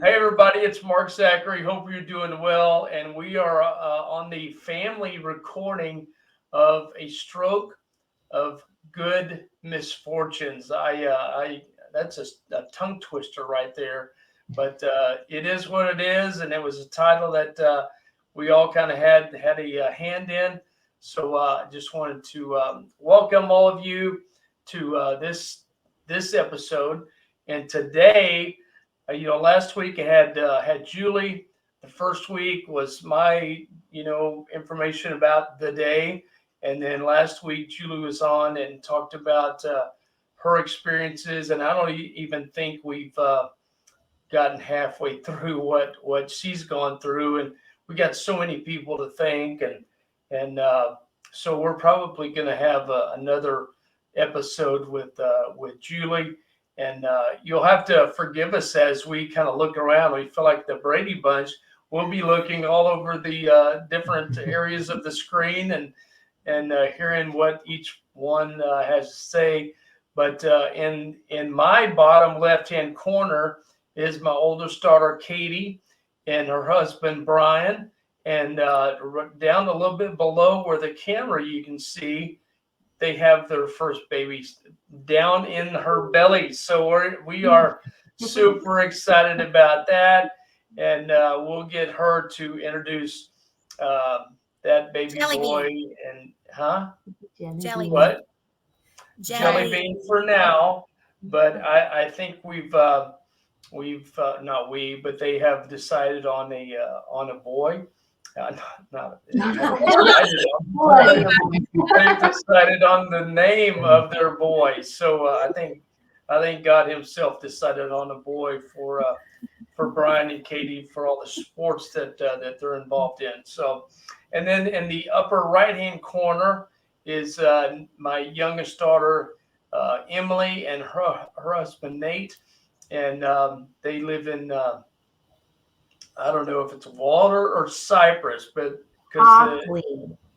Hey everybody, it's Mark Zachary. Hope you're doing well. And we are on the family recording of a stroke of good misfortunes. I that's a tongue twister right there, but it is what it is, and it was a title that we all kind of had a hand in. So I just wanted to welcome all of you to this episode, and today. Last week I had Julie. The first week was my, information about the day, and then last week Julie was on and talked about her experiences. And I don't even think we've gotten halfway through what she's gone through, and we got so many people to thank, and so we're probably going to have another episode with Julie. And you'll have to forgive us as we kind of look around. We feel like the Brady Bunch. We'll be looking all over the different areas of the screen and hearing what each one has to say. But in my bottom left-hand corner is my oldest daughter, Katie, and her husband, Bryan. And down a little bit below where the camera you can see, they have their first babies down in her belly. So we are super excited about that. And we'll get her to introduce that baby Jelly boy. bean. And Jelly bean. what? Jelly Jelly. bean for now. But I think not we, but they have decided on a boy. They've decided on the name of their boy. So I think God Himself decided on a boy for Bryan and Katie for all the sports that they're involved in. So, and then in the upper right hand corner is my youngest daughter, Emilie, and her husband Nate, and they live in I don't know if it's Walter or Cypress, but because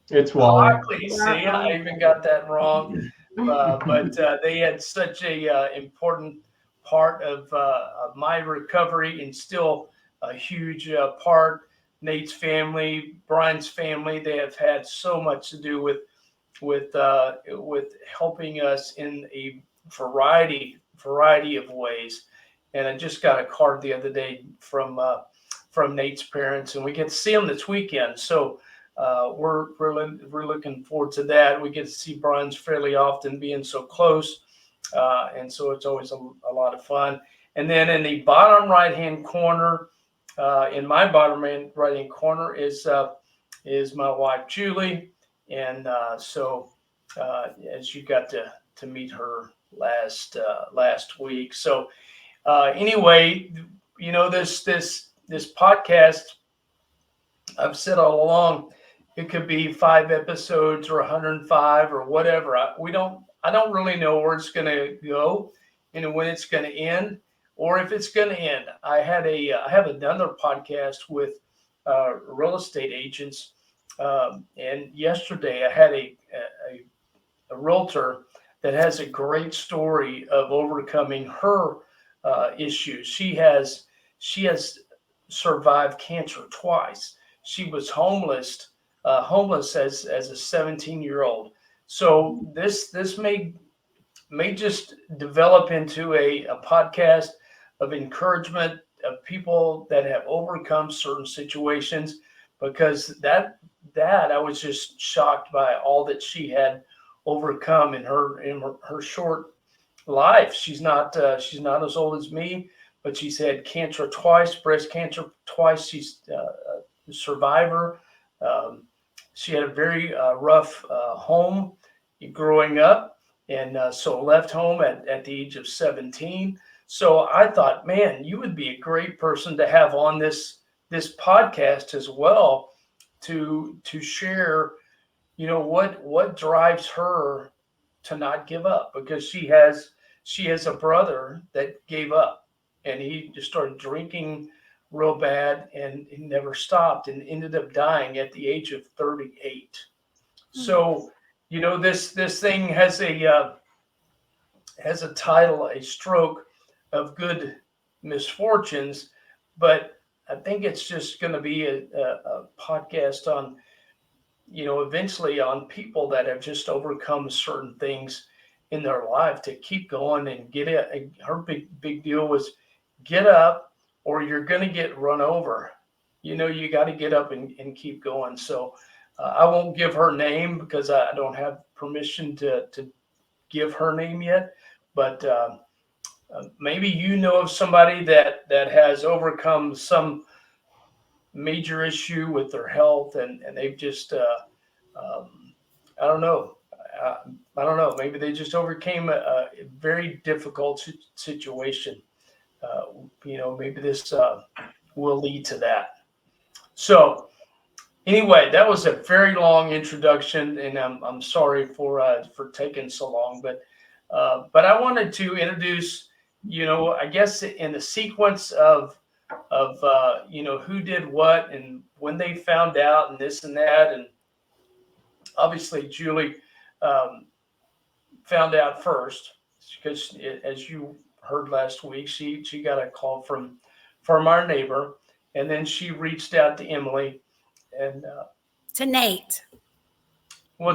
It's Wally. see, I even got that wrong. But they had such a important part of my recovery, and still a huge part. Nate's family, Bryan's family, they have had so much to do with helping us in a variety of ways. And I just got a card the other day from Nate's parents, and we get to see them this weekend. So we're looking forward to that. We get to see Bryan's fairly often, being so close, and so it's always a lot of fun. And then in the bottom right hand corner, in my bottom right hand corner is my wife Julie, and so as you got to meet her last week. So anyway, this podcast, I've said all along, it could be 5 episodes or 105 or whatever. I don't really know where it's going to go, when it's going to end, or if it's going to end. I have another podcast with real estate agents, and yesterday I had a realtor that has a great story of overcoming her issues. She has survived cancer twice. She was homeless as a 17-year-old. So this may just develop into a podcast of encouragement of people that have overcome certain situations, because that I was just shocked by all that she had overcome in her short life. She's not as old as me, but she's had cancer twice, breast cancer twice. She's a survivor. She had a very rough home growing up, and so left home at the age of 17. So I thought, man, you would be a great person to have on this podcast as well, to share, what drives her to not give up, because she has a brother that gave up, and he just started drinking real bad, and he never stopped, and ended up dying at the age of 38. So, this thing has a title, A Stroke of Good Misfortunes, but I think it's just going to be a podcast on, eventually on people that have just overcome certain things in their life to keep going and get it. Her big deal was get up or you're going to get run over. You got to get up and keep going. So I won't give her name because I don't have permission to give her name yet. But maybe you know of somebody that has overcome some major issue with their health and they've just um, I don't know. uh, I don't know, maybe they just overcame a very difficult situation. uh, Maybe this will lead to that. So anyway, that was a very long introduction, and I'm sorry for taking so long, but I wanted to introduce, I guess in the sequence of who did what and when they found out and this and that, and obviously Julie um, found out first because, as you heard last week, she got a call from our neighbor, and then she reached out to Emilie and To Nate.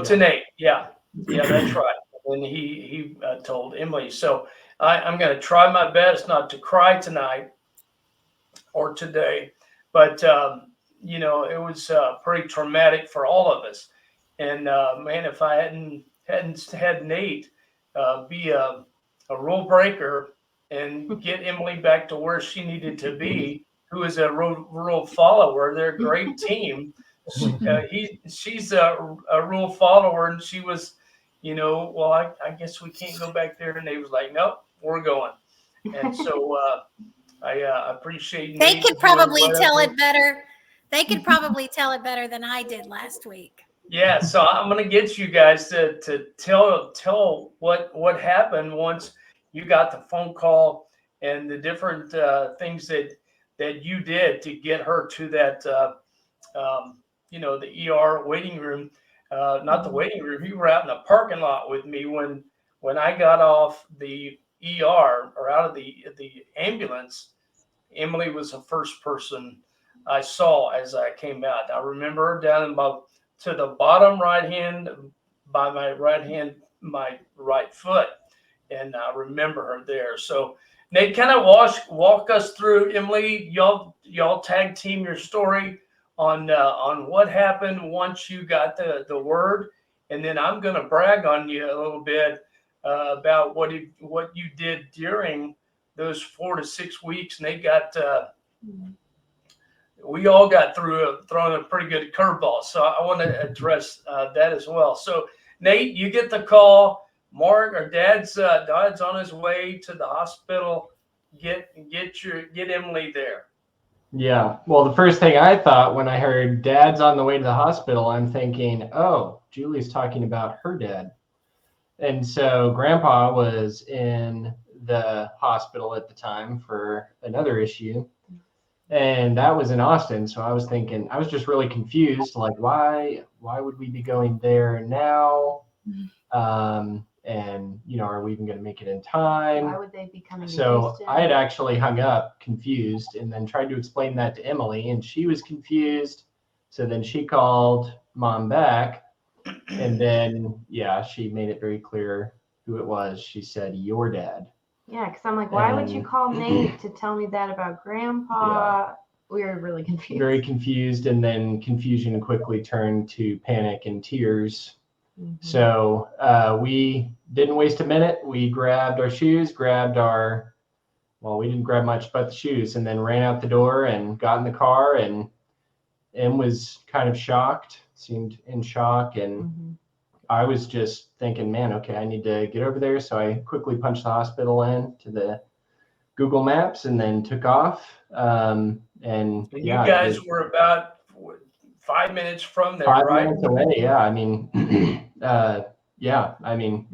to Nate. Yeah, that's right. And he told Emilie. So I'm going to try my best not to cry tonight or today, but it was pretty traumatic for all of us. And man, if I hadn't had Nate be a rule breaker and get Emilie back to where she needed to be, who is a rule follower, they're a great team. She's a rule follower, and she was, well, I guess we can't go back there. And they was like, nope, we're going. And so I appreciate They Nate could doing probably tell whatever. it better. They could probably tell it better than I did last week. Yeah, so I'm gonna get you guys to tell what happened once you got the phone call and the different things that you did to get her to that the ER waiting room, not the waiting room. You were out in the parking lot with me when I got off the ER or out of the ambulance. Emilie was the first person I saw as I came out. I remember her down to the bottom right hand by my right hand, my right foot, and I remember her there. So Nate, kind of walk us through, Emilie. Y'all tag team your story on what happened once you got the word, and then I'm going to brag on you a little bit about what you did during those 4 to 6 weeks. And they got we all got thrown a pretty good curveball. So I want to address that as well. So Nate, you get the call. Mark or Dad's on his way to the hospital. Get Emilie there. Yeah. Well, the first thing I thought when I heard Dad's on the way to the hospital, I'm thinking, oh, Julie's talking about her dad. And so Grandpa was in the hospital at the time for another issue. And that was in Austin. So I was thinking, I was just really confused. Like, why would we be going there now? And, are we even going to make it in time? Why would they be coming to So Houston? I had actually hung up confused and then tried to explain that to Emilie, and she was confused. So then she called Mom back, and then, she made it very clear who it was. She said, your dad. Yeah, because I'm like, why would you call Nate to tell me that about Grandpa? Yeah. We were really confused. Very confused, and then confusion quickly turned to panic and tears. Mm-hmm. So we didn't waste a minute. We grabbed our shoes, we didn't grab much but the shoes, and then ran out the door and got in the car, and Em was kind of shocked, seemed in shock, and I was just thinking, man, okay, I need to get over there. So I quickly punched the hospital in to the Google Maps and then took off. And you guys were about 5 minutes from there, 5 right? minutes away. Yeah. I mean, I mean,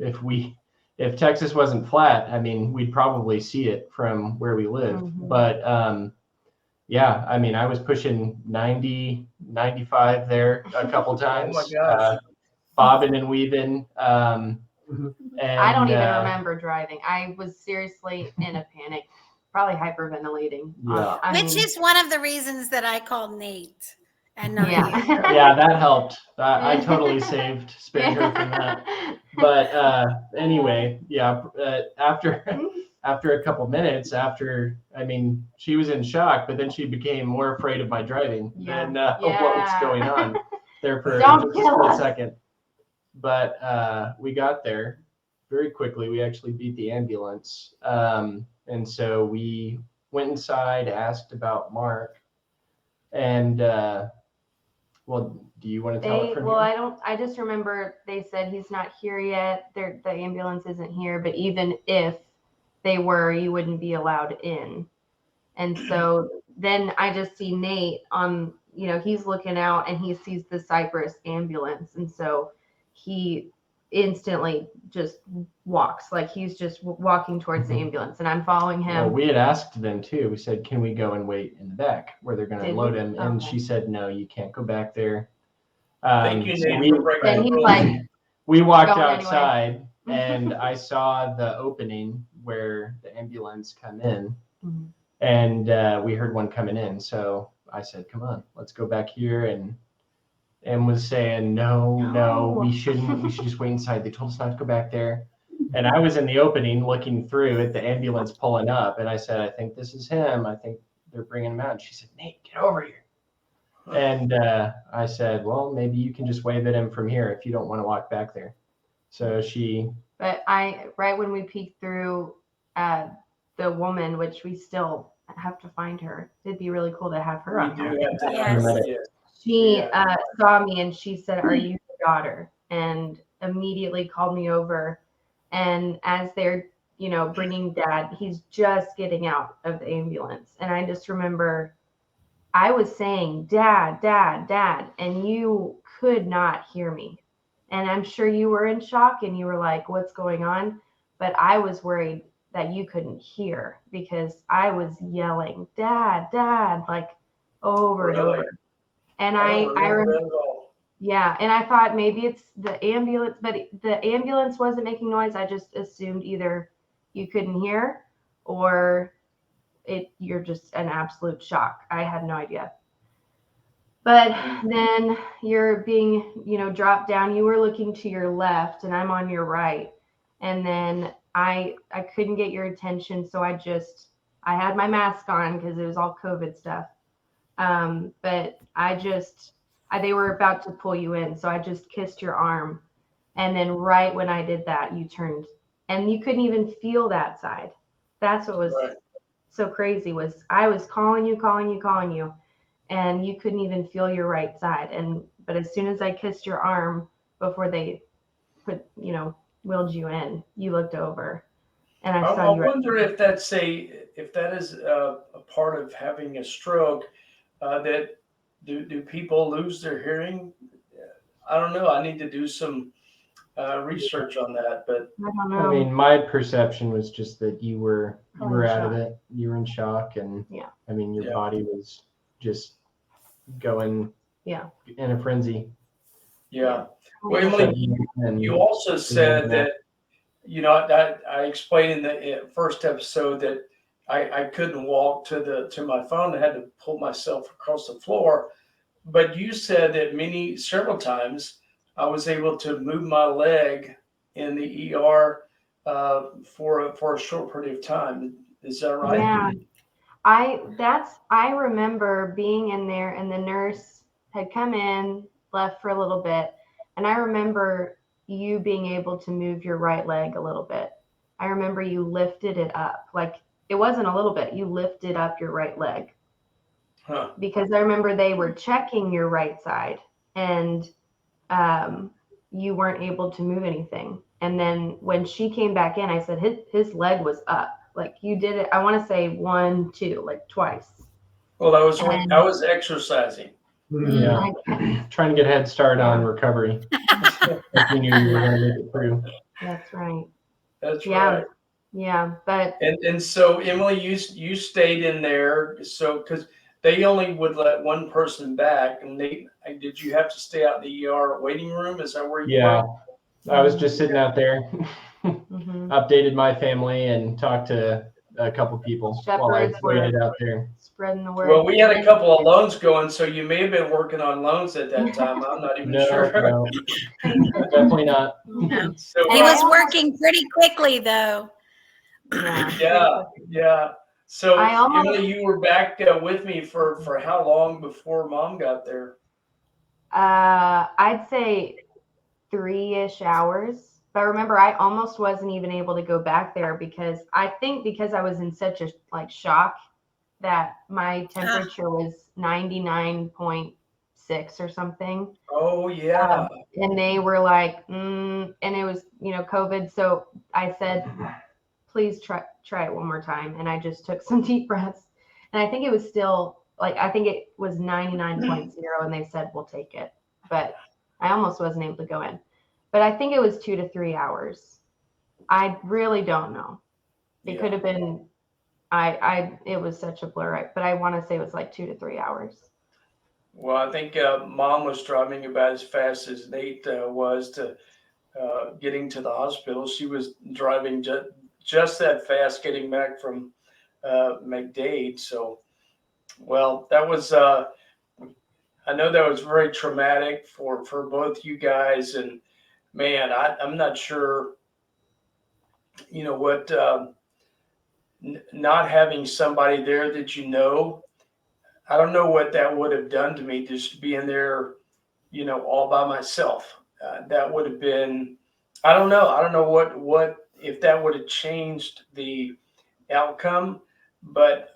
if Texas wasn't flat, I mean, we'd probably see it from where we live. But I mean, I was pushing 90, 95 there a couple times. Oh my gosh. Bobbing and weaving. And I don't even remember driving. I was seriously in a panic probably hyperventilating. Yeah. Which is one of the reasons that I called Nate and not you. yeah. Yeah, that helped. I totally spared her from that. But anyway, yeah. After a couple minutes, she was in shock, but then she became more afraid of my driving than what was going on there for Don't just a kill split us. second. But we got there very quickly. We actually beat the ambulance, and so we went inside, asked about Mark, and well, do you want to tell it from here? I just remember they said he's not here yet. The ambulance isn't here, but even if they were, you wouldn't be allowed in. And so then I just see Nate on, he's looking out and he sees the Cypress ambulance. And so he instantly just walks, like he's just walking towards the ambulance, and I'm following him. Well, we had asked them too. We said, can we go and wait in the back where they're going to load him? And Okay. she said, no, you can't go back there. Thank you, so Nate, for breaking And the he's rules. like, we walked going outside and I saw the opening where the ambulance come in, and we heard one coming in. So I said, come on, let's go back here. And was saying, no, we shouldn't. We should just wait inside. They told us not to go back there. And I was in the opening looking through at the ambulance pulling up. And I said, I think this is him. I think they're bringing him out. And she said, Nate, get over here. And I said, well, maybe you can just wave at him from here if you don't want to walk back there. So she. But right when we peeked through the woman, which we still have to find her. It'd be really cool to have her on. We do have to Yes. yes. She saw me and she said, are you your daughter? And immediately called me over. And as they're, bringing Dad, he's just getting out of the ambulance. And I just remember I was saying, Dad, Dad, Dad, and you could not hear me. And I'm sure you were in shock and you were like, what's going on? But I was worried that you couldn't hear because I was yelling, Dad, Dad, like over and over. And I remember, yeah, and I thought maybe it's the ambulance, but the ambulance wasn't making noise. I just assumed either you couldn't hear or you're just an absolute shock. I had no idea. But then you're being, dropped down. You were looking to your left and I'm on your right. And then I couldn't get your attention. So I had my mask on because it was all COVID stuff. But they were about to pull you in. So I just kissed your arm. And then right when I did that, you turned and you couldn't even feel that side. That's what was so crazy was I was calling you, and you couldn't even feel your right side. But as soon as I kissed your arm before they wheeled you in, you looked over and I saw you. I wonder if that is a part of having a stroke, that do people lose their hearing? I don't know. I need to do some research on that, but I don't know. I mean, my perception was just that you were out of it. You were in shock, and I mean, your body was just going in a frenzy. Yeah. Well, Emily, you also said that, I explained in the first episode that I couldn't walk to my phone. I had to pull myself across the floor. But you said that several times I was able to move my leg in the ER for a short period of time. Is that right? Yeah. I remember being in there and the nurse had come in, left for a little bit. And I remember you being able to move your right leg a little bit. I remember you lifted it up. Like it wasn't a little bit, you lifted up your right leg. Huh. Because I remember they were checking your right side and you weren't able to move anything. And then when she came back in, I said, his leg was up. Like you did it, I want to say 1, 2, like twice. Well, I was exercising. Yeah. Trying to get a head start on recovery. Like you knew you were going to make it through. That's right. That's right. Yeah, but and so Emily, you stayed in there, so because they only would let one person back, and did you have to stay out in the ER waiting room? Is that where you were? I was just sitting out there, updated my family and talked to a couple people while I Shepherds were waited out there. spreading the word. Well, we had a couple of loans going, so you may have been working on loans at that time. I'm not even sure. No, definitely not. No. So, He was working pretty quickly, though. yeah. So, I almost- Emily, you were back with me for how long before Mom got there? I'd say 3-ish hours. But remember, I almost wasn't even able to go back there because I was in such a shock that my temperature was 99.6 or something. Oh, yeah. And they were like, and it was, COVID. So I said, please try it one more time. And I just took some deep breaths. And I think it was still I think it was 99.0 and they said, we'll take it. But I almost wasn't able to go in. But I think it was 2 to 3 hours. I really don't know. It could have been, it was such a blur, but I want to say it was 2 to 3 hours. Well, I think Mom was driving about as fast as Nate was to getting to the hospital. She was driving just that fast getting back from McDade. So, well, that was, I know that was very traumatic for both you guys. And man, I'm not sure, what not having somebody there that I don't know what that would have done to me, just being there, all by myself. That would have been, I don't know what if that would have changed the outcome, but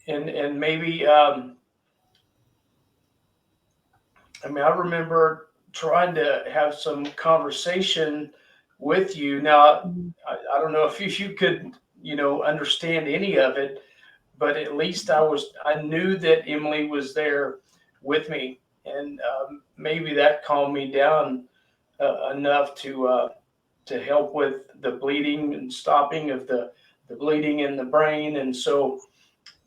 and maybe I remember trying to have some conversation with you. Now, I don't know if you could, understand any of it, but at least I knew that Emilie was there with me, and maybe that calmed me down enough to help with the bleeding and stopping of the bleeding in the brain. And so,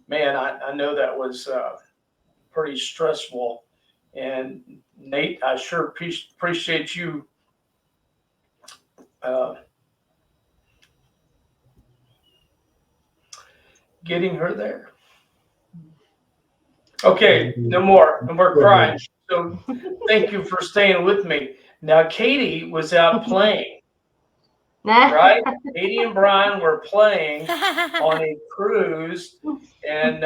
man, I know that was pretty stressful. And Nate, I sure appreciate you getting her there. Okay, no more crying. So thank you for staying with me. Now, Katie was out playing, right? Katie and Bryan were playing on a cruise, and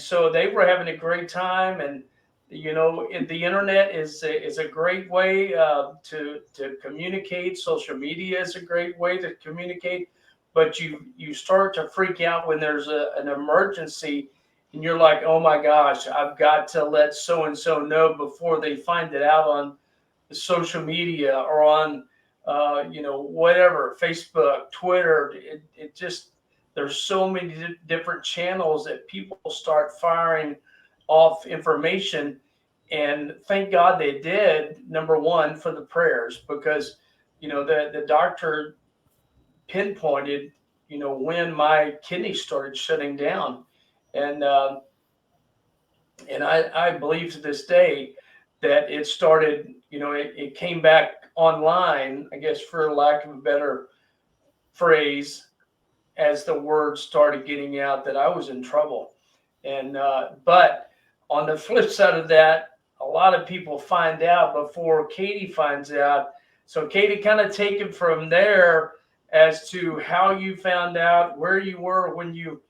so they were having a great time. And the internet is a great way to communicate. Social media is a great way to communicate, but you start to freak out when there's an emergency. And you're like, oh my gosh, I've got to let so and so know before they find it out on the social media or on, whatever, Facebook, Twitter. It just, there's so many different channels that people start firing off information. And thank God they did, number one, for the prayers, because, the doctor pinpointed, when my kidneys started shutting down. And I believe to this day that it started, it came back online, I guess, for lack of a better phrase, as the word started getting out that I was in trouble. And but on the flip side of that, a lot of people find out before Katie finds out. So Katie, kind of take it from there as to how you found out, where you were when you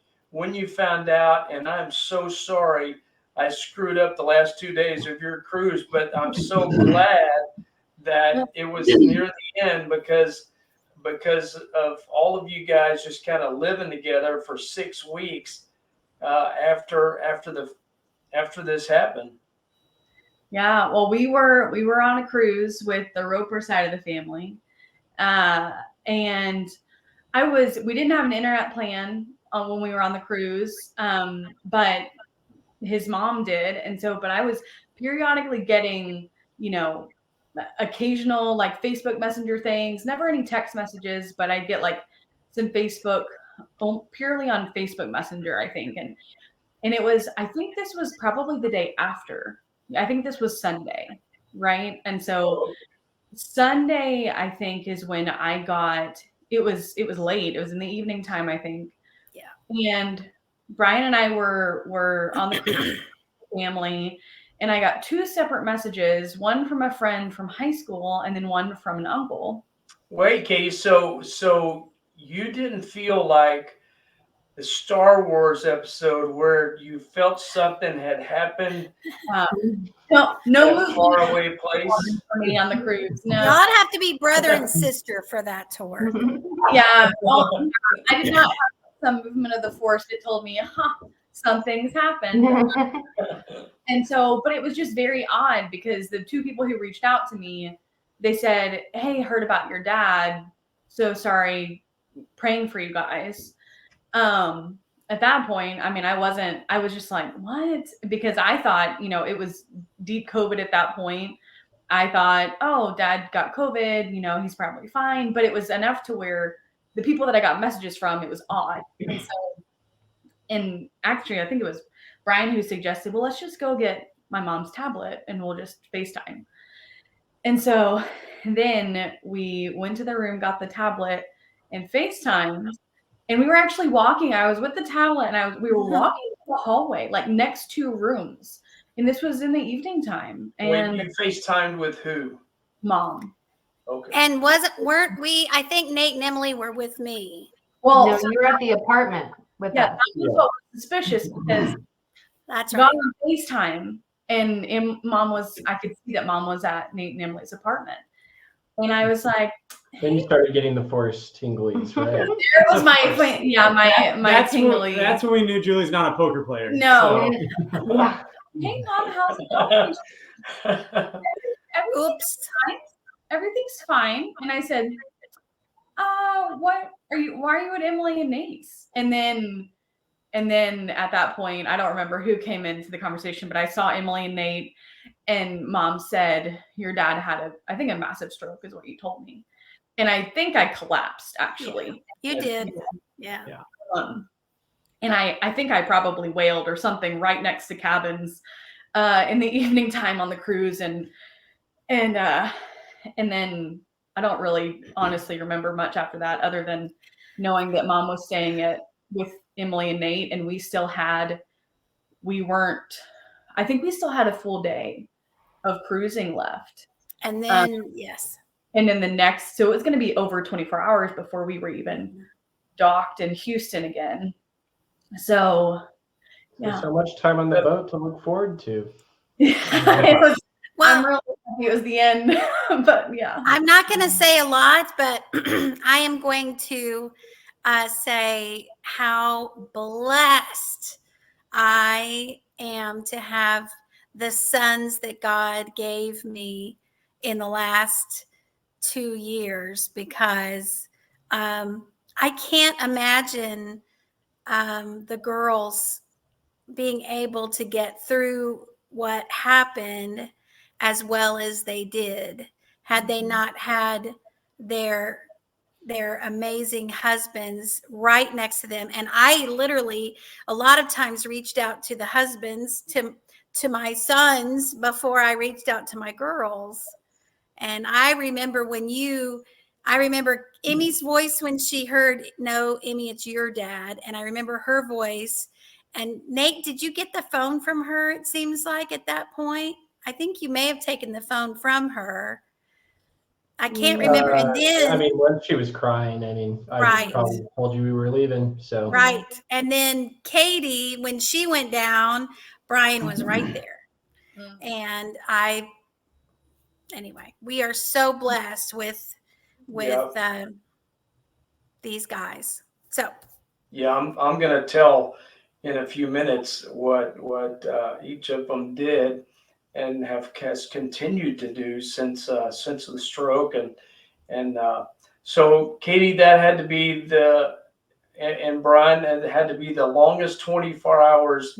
found out. And I'm so sorry I screwed up the last 2 days of your cruise, but I'm so glad that it was near the end because of all of you guys just kind of living together for 6 weeks after this happened. Yeah, well, we were on a cruise with the Roper side of the family, and we didn't have an internet plan when we were on the cruise, but his mom did, and so but I was periodically getting occasional Facebook Messenger things, never any text messages, but I'd get some Facebook, purely on Facebook Messenger, I think, and it was, I think this was probably the day after. I think this was Sunday, right? And so Sunday, I think, is when I got it was late. It was in the evening time, I think. Yeah. And Bryan and I were on the cruise with the family, and I got 2 separate messages, one from a friend from high school and then one from an uncle. Wait, Katie. So you didn't feel like the Star Wars episode where you felt something had happened No in a movement faraway place? for me on the cruise. No. Y'all have to be brother and sister for that to work. Yeah. Well, I did not have some movement of the force that told me, something's happened. And so, but it was just very odd because the 2 people who reached out to me, they said, "Hey, heard about your dad. So sorry, praying for you guys." At that point, I mean, I was just like, what? Because I thought, it was deep COVID at that point. I thought, oh, dad got COVID, he's probably fine. But it was enough to where the people that I got messages from, it was odd. And so, and actually, I think it was Bryan who suggested, well, let's just go get my mom's tablet and we'll just FaceTime. And so then we went to the room, got the tablet and FaceTimed. And we were actually walking. I was with the tablet and we were walking the hallway, like next 2 rooms. And this was in the evening time. And Wait, you FaceTimed with who? Mom. Okay. And weren't we, I think Nate and Emily were with me. Well, No, you were at the apartment with yeah, us. that was what was suspicious because That's got right. on FaceTime and I could see that mom was at Nate and Emily's apartment. And I was like, Then you started getting the force tinglies, right? there was my tingly. That's when we knew Julie's not a poker player. No. So. Yeah. Hey mom, how's it going? Oops. Everything's fine. And I said, why are you at Emily and Nate's? And then at that point, I don't remember who came into the conversation, but I saw Emily and Nate, and mom said, your dad had a massive stroke is what you told me. And I think I collapsed actually. You did. Yeah. And I think I probably wailed or something right next to cabins in the evening time on the cruise. And then I don't really honestly remember much after that other than knowing that mom was staying with Emily and Nate, and I think we still had a full day of cruising left. And then, yes. And then so it was going to be over 24 hours before we were even docked in Houston again. So, yeah. There's so much time on the boat to look forward to. I'm Well, really happy it was the end, but yeah. I'm not going to say a lot, but I am going to say how blessed I am to have the sons that God gave me in the last 2 years, because I can't imagine the girls being able to get through what happened as well as they did had they not had their amazing husbands right next to them. And I literally a lot of times reached out to the husbands to my sons before I reached out to my girls. And I remember Emmy's voice when she heard, no, Emmy, it's your dad. And I remember her voice. And Nate, did you get the phone from her? It seems like at that point, I think you may have taken the phone from her. I can't remember. And then, I mean, once she was crying, I Right. probably told you we were leaving. So right. And then Katie, when she went down, Bryan was right there. And anyway, we are so blessed with these guys. So Yeah, I'm going to tell in a few minutes what each of them did and has continued to do since the stroke, and so Katie, that had to be and Bryan, that had to be the longest 24 hours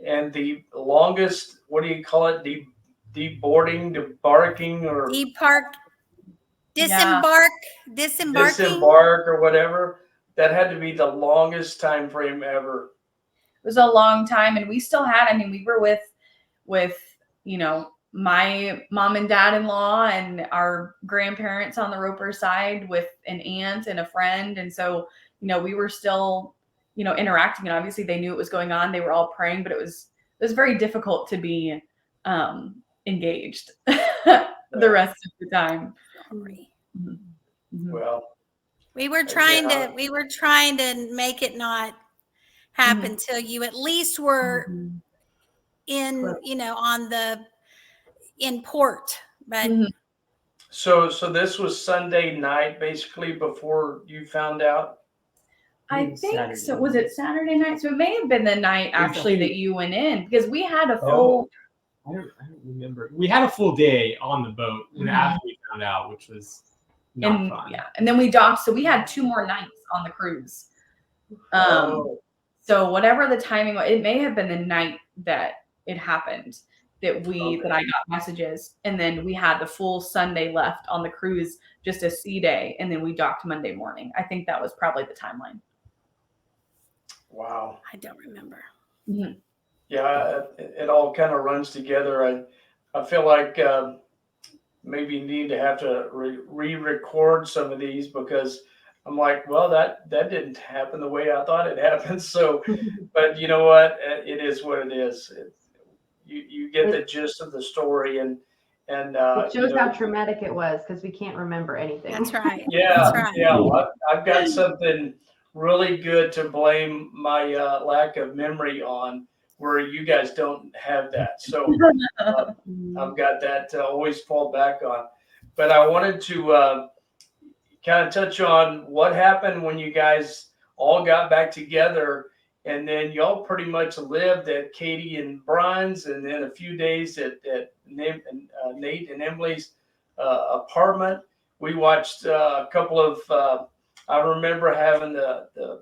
and the longest, what do you call it, debarking or disembark or whatever. That had to be the longest time frame ever. It was a long time, and we still had, we were with my mom and dad-in-law and our grandparents on the Roper side with an aunt and a friend. And so, we were still, interacting, and obviously they knew it was going on. They were all praying, but it was very difficult to be engaged the rest of the time. Sorry. Mhm. Well, We were Yeah. trying to make it not happen till you at least were Mhm. in, Right. in port. But Mhm. so this was Sunday night, basically, before you found out. I think so. Was it Saturday night? So it may have been the night actually that you went in, because we had a full. I don't remember. We had a full day on the boat after we found out, which was not fun. Yeah, and then we docked. So we had 2 more nights on the cruise. Oh. So whatever the timing was, it may have been the night that it happened that I got messages, and then we had the full Sunday left on the cruise, just a sea day, and then we docked Monday morning. I think that was probably the timeline. Wow. I don't remember. Mm-hmm. Yeah, it all kind of runs together. I feel like maybe need to have to re-record some of these, because I'm like, well, that didn't happen the way I thought it happened. So, but you know what? It is what it is. You get the gist of the story, and It shows how traumatic it was, because we can't remember anything. That's right. Yeah, That's right. yeah. Well, I've got something really good to blame my lack of memory on, where you guys don't have that. So I've got that to always fall back on. But I wanted to kind of touch on what happened when you guys all got back together, and then y'all pretty much lived at Katie and Bryan's, and then a few days at Nate and Emily's apartment. We watched a couple of. I remember having the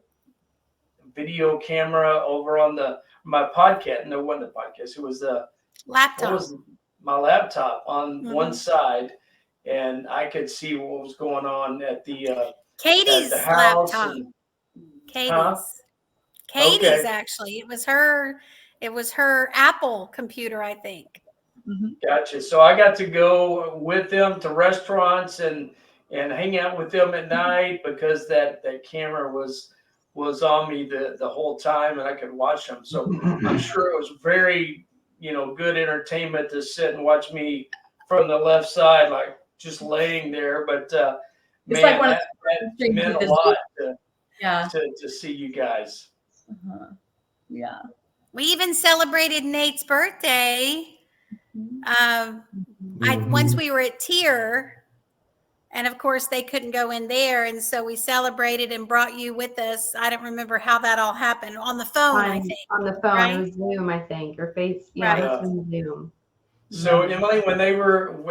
video camera over on my podcast. No, it wasn't the podcast. It was the Laptop. what was my laptop on one side, and I could see what was going on at the Katie's house. laptop. And, Katie's. Okay. Katie's actually. It was her Apple computer, I think. Gotcha. So I got to go with them to restaurants and hang out with them at night, because that camera was on me the whole time, and I could watch them. So I'm sure it was very, good entertainment to sit and watch me from the left side, like just laying there. But It's man, like one of that meant a lot to see you guys. Yeah. We even celebrated Nate's birthday. Once we were at Tier, and of course they couldn't go in there, and so we celebrated and brought you with us. I don't remember how that all happened. On the phone, I think. On the phone, right? It was Zoom, I think, or Face. Yeah, Right. it was from Zoom. So Emily, when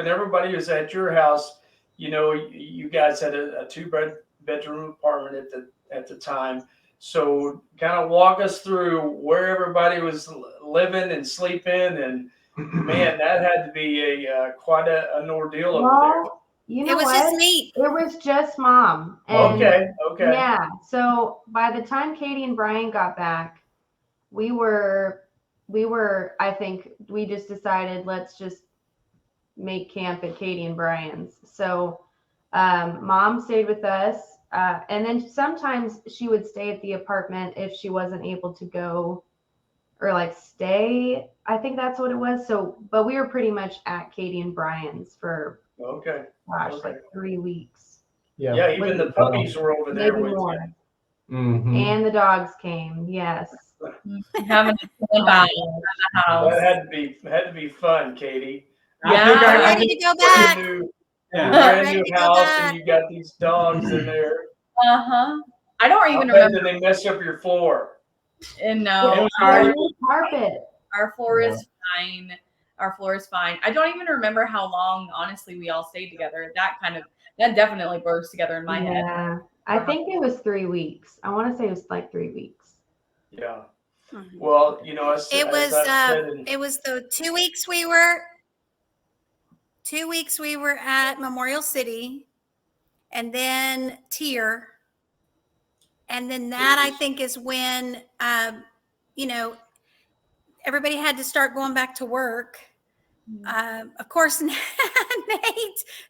everybody was at your house, you guys had a 2-bedroom apartment at the time. So kind of walk us through where everybody was living and sleeping, and man, that had to be quite an ordeal over there. Well, you know It was what? just me. It was just Mom. And Okay. yeah. So by the time Katie and Bryan got back, we were, I think we just decided, let's just make camp at Katie and Bryan's. So Mom stayed with us. And then sometimes she would stay at the apartment if she wasn't able to go or like stay. I think that's what it was. So, but we were pretty much at Katie and Bryan's for, like 3 weeks. Yeah, even the puppies were over there with more. you. Mm-hmm. And the dogs came. Yes. Having a house. That had to be fun, Katie. Yeah. We're ready to go back. Brand new house, and you got these dogs in there. I don't even How bad remember. did they mess up your floor? And no, Carpet. our floor is fine. Our floor is fine. I don't even remember how long, honestly, we all stayed together. That definitely burst together in my head. Yeah. I think it was 3 weeks. I want to say it was like 3 weeks. Yeah. Well, it was the 2 weeks we were at Memorial City, and then Tier, and then that I think is when everybody had to start going back to work, Of course, Nate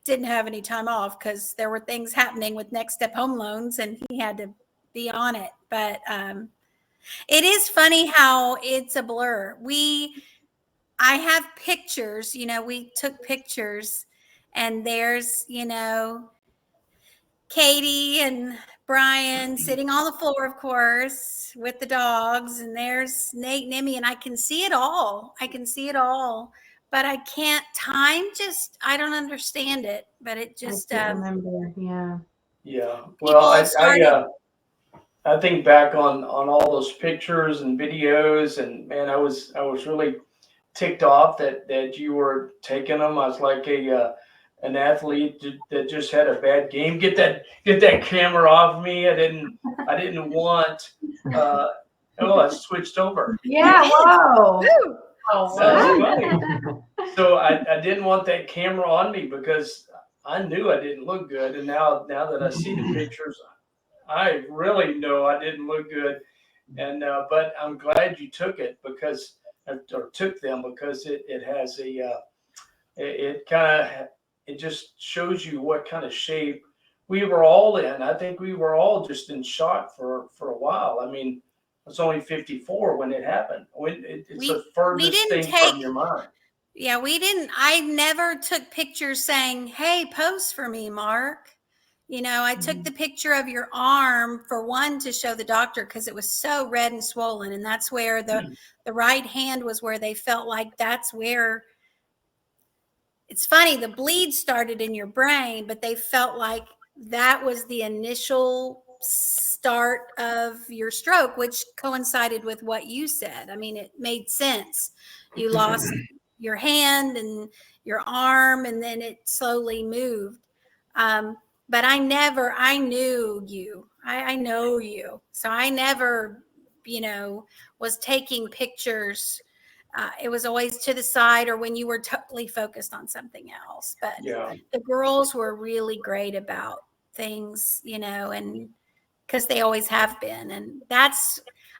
didn't have any time off because there were things happening with Next Step Home Loans, and he had to be on it. But it is funny how it's a blur. I have pictures. We took pictures, and there's Katie and Bryan sitting on the floor, of course, with the dogs, and there's Nate and Emmy, and I can see it all. But I can't I don't understand it, but it just, I can't remember. Yeah. Yeah. people Well, have started. I think back on all those pictures and videos, and man, I was really ticked off that you were taking them. I was like an athlete that just had a bad game. Get that camera off me. I didn't want. Oh, I switched over. Yeah. Whoa. Woo! Oh, That's wow. funny. So I didn't want that camera on me because I knew I didn't look good, and now that I see the pictures, I really know I didn't look good. And but I'm glad you took it because or took them because it has it kind of it just shows you what kind of shape we were all in. I think we were all just in shock for a while. I mean, I was only 54 when it happened. It's the furthest didn't thing from your mind. Yeah, I never took pictures saying, "Hey, post for me, Mark." I took the picture of your arm for one to show the doctor because it was so red and swollen, and that's where the right hand was where they felt like that's where. It's funny, the bleed started in your brain, but they felt like that was the initial start of your stroke, which coincided with what you said. I mean, it made sense. You lost your hand and your arm, and then it slowly moved. But I knew you. I know you. So I never, was taking pictures. It was always to the side or when you were totally focused on something else. But Yeah. the girls were really great about things, and because they always have been. And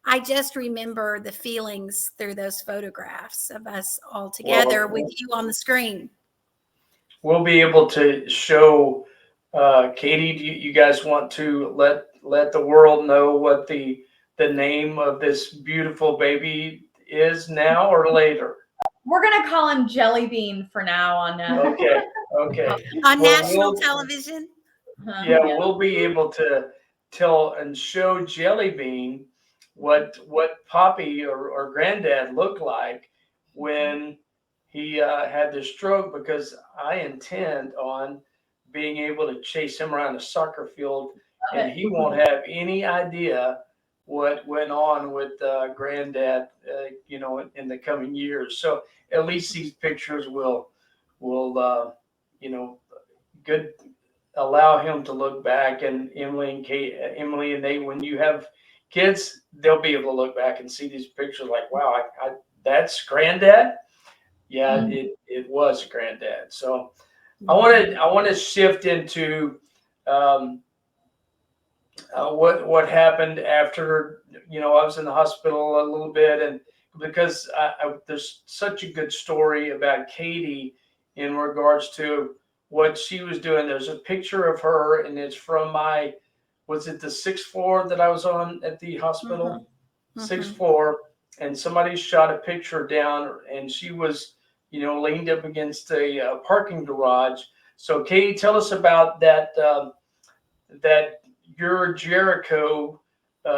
I just remember the feelings through those photographs of us all together with you on the screen. We'll be able to show Katie. Do you guys want to let the world know what the name of this beautiful baby is now or later? We're gonna call him Jelly Bean for now on Okay. On Well, national television. Yeah, we'll be able to tell and show Jelly Bean what Poppy or Granddad looked like when he had the stroke, because I intend on being able to chase him around the soccer field, and he won't have any idea what went on with Granddad, in the coming years. So at least these pictures will good allow him to look back, and Emily and Nate, when you have kids, they'll be able to look back and see these pictures like, wow, that's Granddad. Yeah, it was Granddad. So I want to shift into what happened after I was in the hospital a little bit, and because there's such a good story about Katie in regards to what she was doing. There's a picture of her, and it's from was it the 6th floor that I was on at the hospital? 6th floor, and somebody shot a picture down, and she was, leaned up against a parking garage. So, Katie, tell us about that your Jericho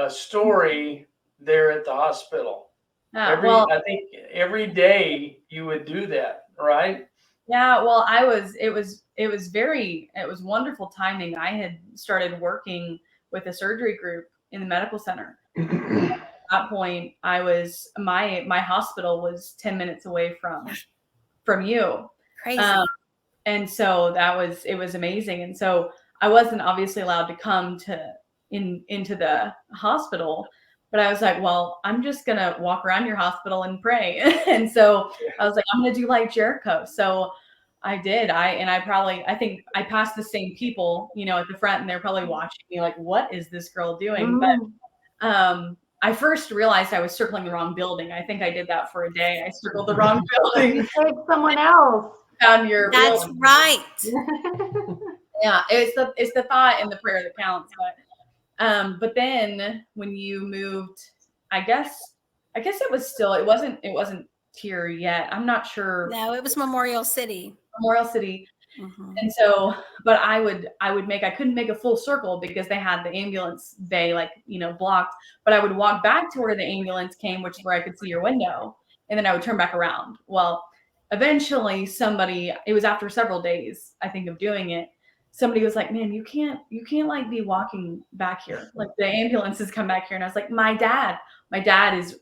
story there at the hospital. I think every day you would do that, right? Yeah, well, it was wonderful timing. I had started working with a surgery group in the medical center. At that point, my hospital was 10 minutes away from you. Crazy. And so it was amazing. And so I wasn't obviously allowed to come into the hospital, but I was like, well, I'm just going to walk around your hospital and pray. And so I was like, I'm going to do like Jericho. So I did. I think I passed the same people, at the front, and they're probably watching me like, what is this girl doing? But I first realized I was circling the wrong building. I think I did that for a day. I circled the wrong building. You saved someone else. Found your That's real right. Yeah, it's the thought and the prayer that counts. But then when you moved, I guess it wasn't Tier yet. I'm not sure. No, it was Memorial City. Memorial City. Mhm. And so, but I couldn't make a full circle because they had the ambulance bay, like, blocked, but I would walk back to where the ambulance came, which is where I could see your window. And then I would turn back around. Well, eventually it was after several days, I think, of doing it. Somebody was like, man, you can't like be walking back here. Like, the ambulances come back here. And I was like, my dad is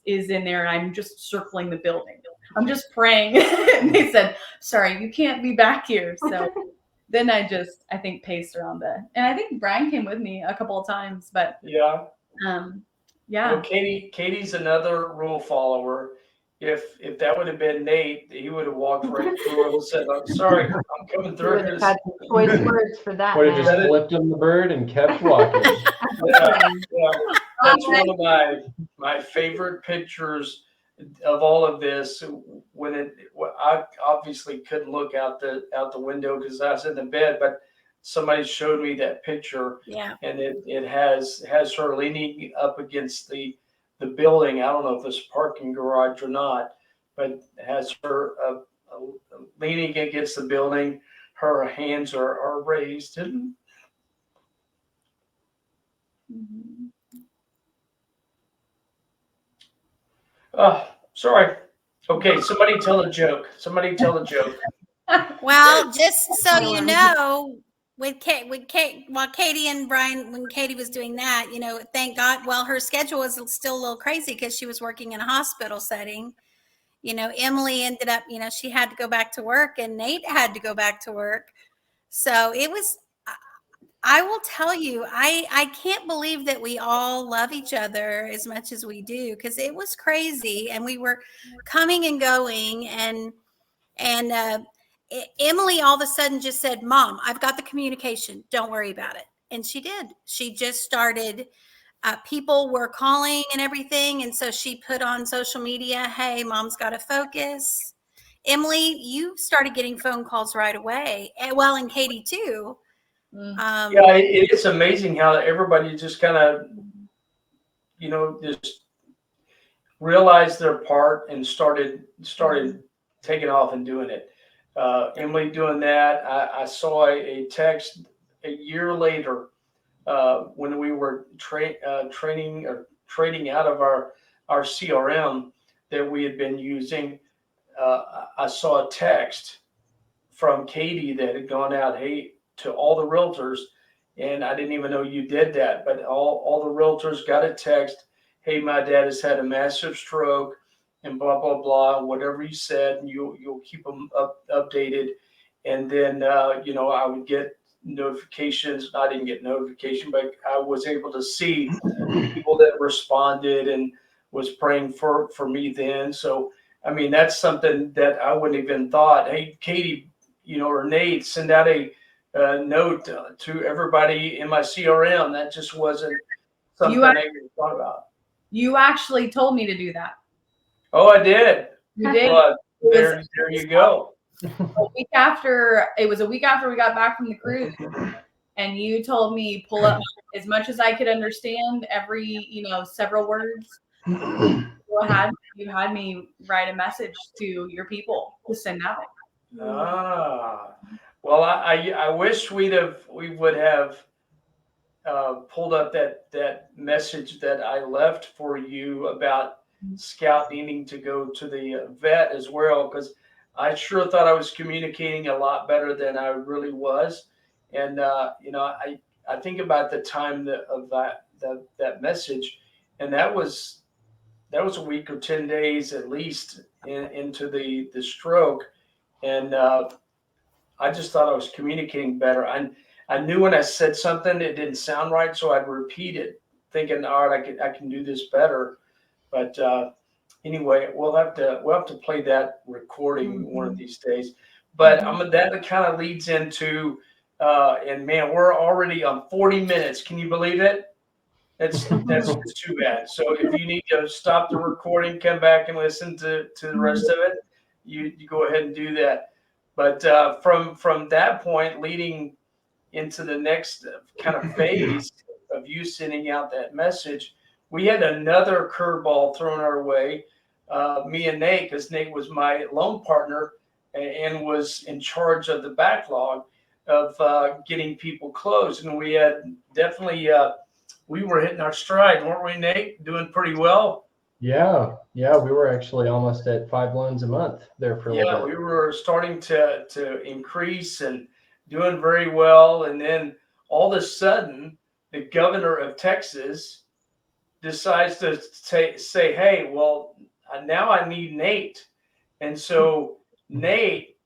in there. And I'm just circling the building. I'm just praying. And they said, sorry, you can't be back here. So then I think paced around and I think Bryan came with me a couple of times, but Yeah. Yeah. Well, Katie's another rule follower. If that would have been Nate, he would have walked right through and said, "I'm sorry, I'm coming You through would have this." had some choice words for that. Would have just man. flipped him the bird and kept walking. Yeah, that's one of my favorite pictures of all of this. I obviously couldn't look out the window because I was in the bed, but somebody showed me that picture. Yeah. And it has her leaning up against the building. I don't know if it's a parking garage or not, but it has her leaning against the building. Her hands are raised. And sorry. Okay, somebody tell a joke. Well, just so you know, while Katie and Bryan, when Katie was doing that, thank God. Well, her schedule was still a little crazy because she was working in a hospital setting. Emilie ended up, she had to go back to work, and Nate had to go back to work. So it was. I will tell you, I can't believe that we all love each other as much as we do, because it was crazy, and we were coming and going, and Emilie all of a sudden just said, Mom, I've got the communication. Don't worry about it. And she did. She just started, people were calling and everything. And so she put on social media, hey, Mom's got to focus. Emilie, you started getting phone calls right away. And Katie too. Yeah, it's amazing how everybody just kind of, just realized their part and started taking off and doing it. Emilie doing that. I saw a text a year later when we were training or trading out of our CRM that we had been using. I saw a text from Katie that had gone out, hey, to all the realtors, and I didn't even know you did that, but all the realtors got a text, hey, my dad has had a massive stroke, and blah blah blah, whatever you said, and you'll keep them updated. And then I would get notifications. I didn't get notification, but I was able to see people that responded and was praying for me then. So I mean, that's something that I wouldn't even thought, hey, Katie, or Nate, send out a note to everybody in my CRM. That just wasn't something I even thought about. You actually told me to do that. Oh, I did. You did. Well, there you go. A week after we got back from the cruise, and you told me pull up as much as I could understand every, several words. You had me write a message to your people to send out. Well, I wish we would have pulled up that message that I left for you about Scout needing to go to the vet as well, because I sure thought I was communicating a lot better than I really was. And I think about the time of that message, and that was a week or 10 days at least into the stroke. And I just thought I was communicating better. I knew when I said something, it didn't sound right, so I'd repeat it, thinking, all right, I can do this better. But anyway, we'll have to play that recording one of these days. But that kind of leads into, and man, we're already on 40 minutes. Can you believe it? That's just too bad. So if you need to stop the recording, come back and listen to the rest of it, you go ahead and do that. But from that point leading into the next kind of phase of you sending out that message, we had another curveball thrown our way. Me and Nate, because Nate was my loan partner and was in charge of the backlog of getting people closed. And we had definitely, we were hitting our stride, weren't we, Nate? Doing pretty well. Yeah, we were actually almost at 5 loans a month there for a little Yeah, bit. we were starting to increase and doing very well. And then all of a sudden, the governor of Texas decides to say, hey, well, now I need Nate. And so Nate,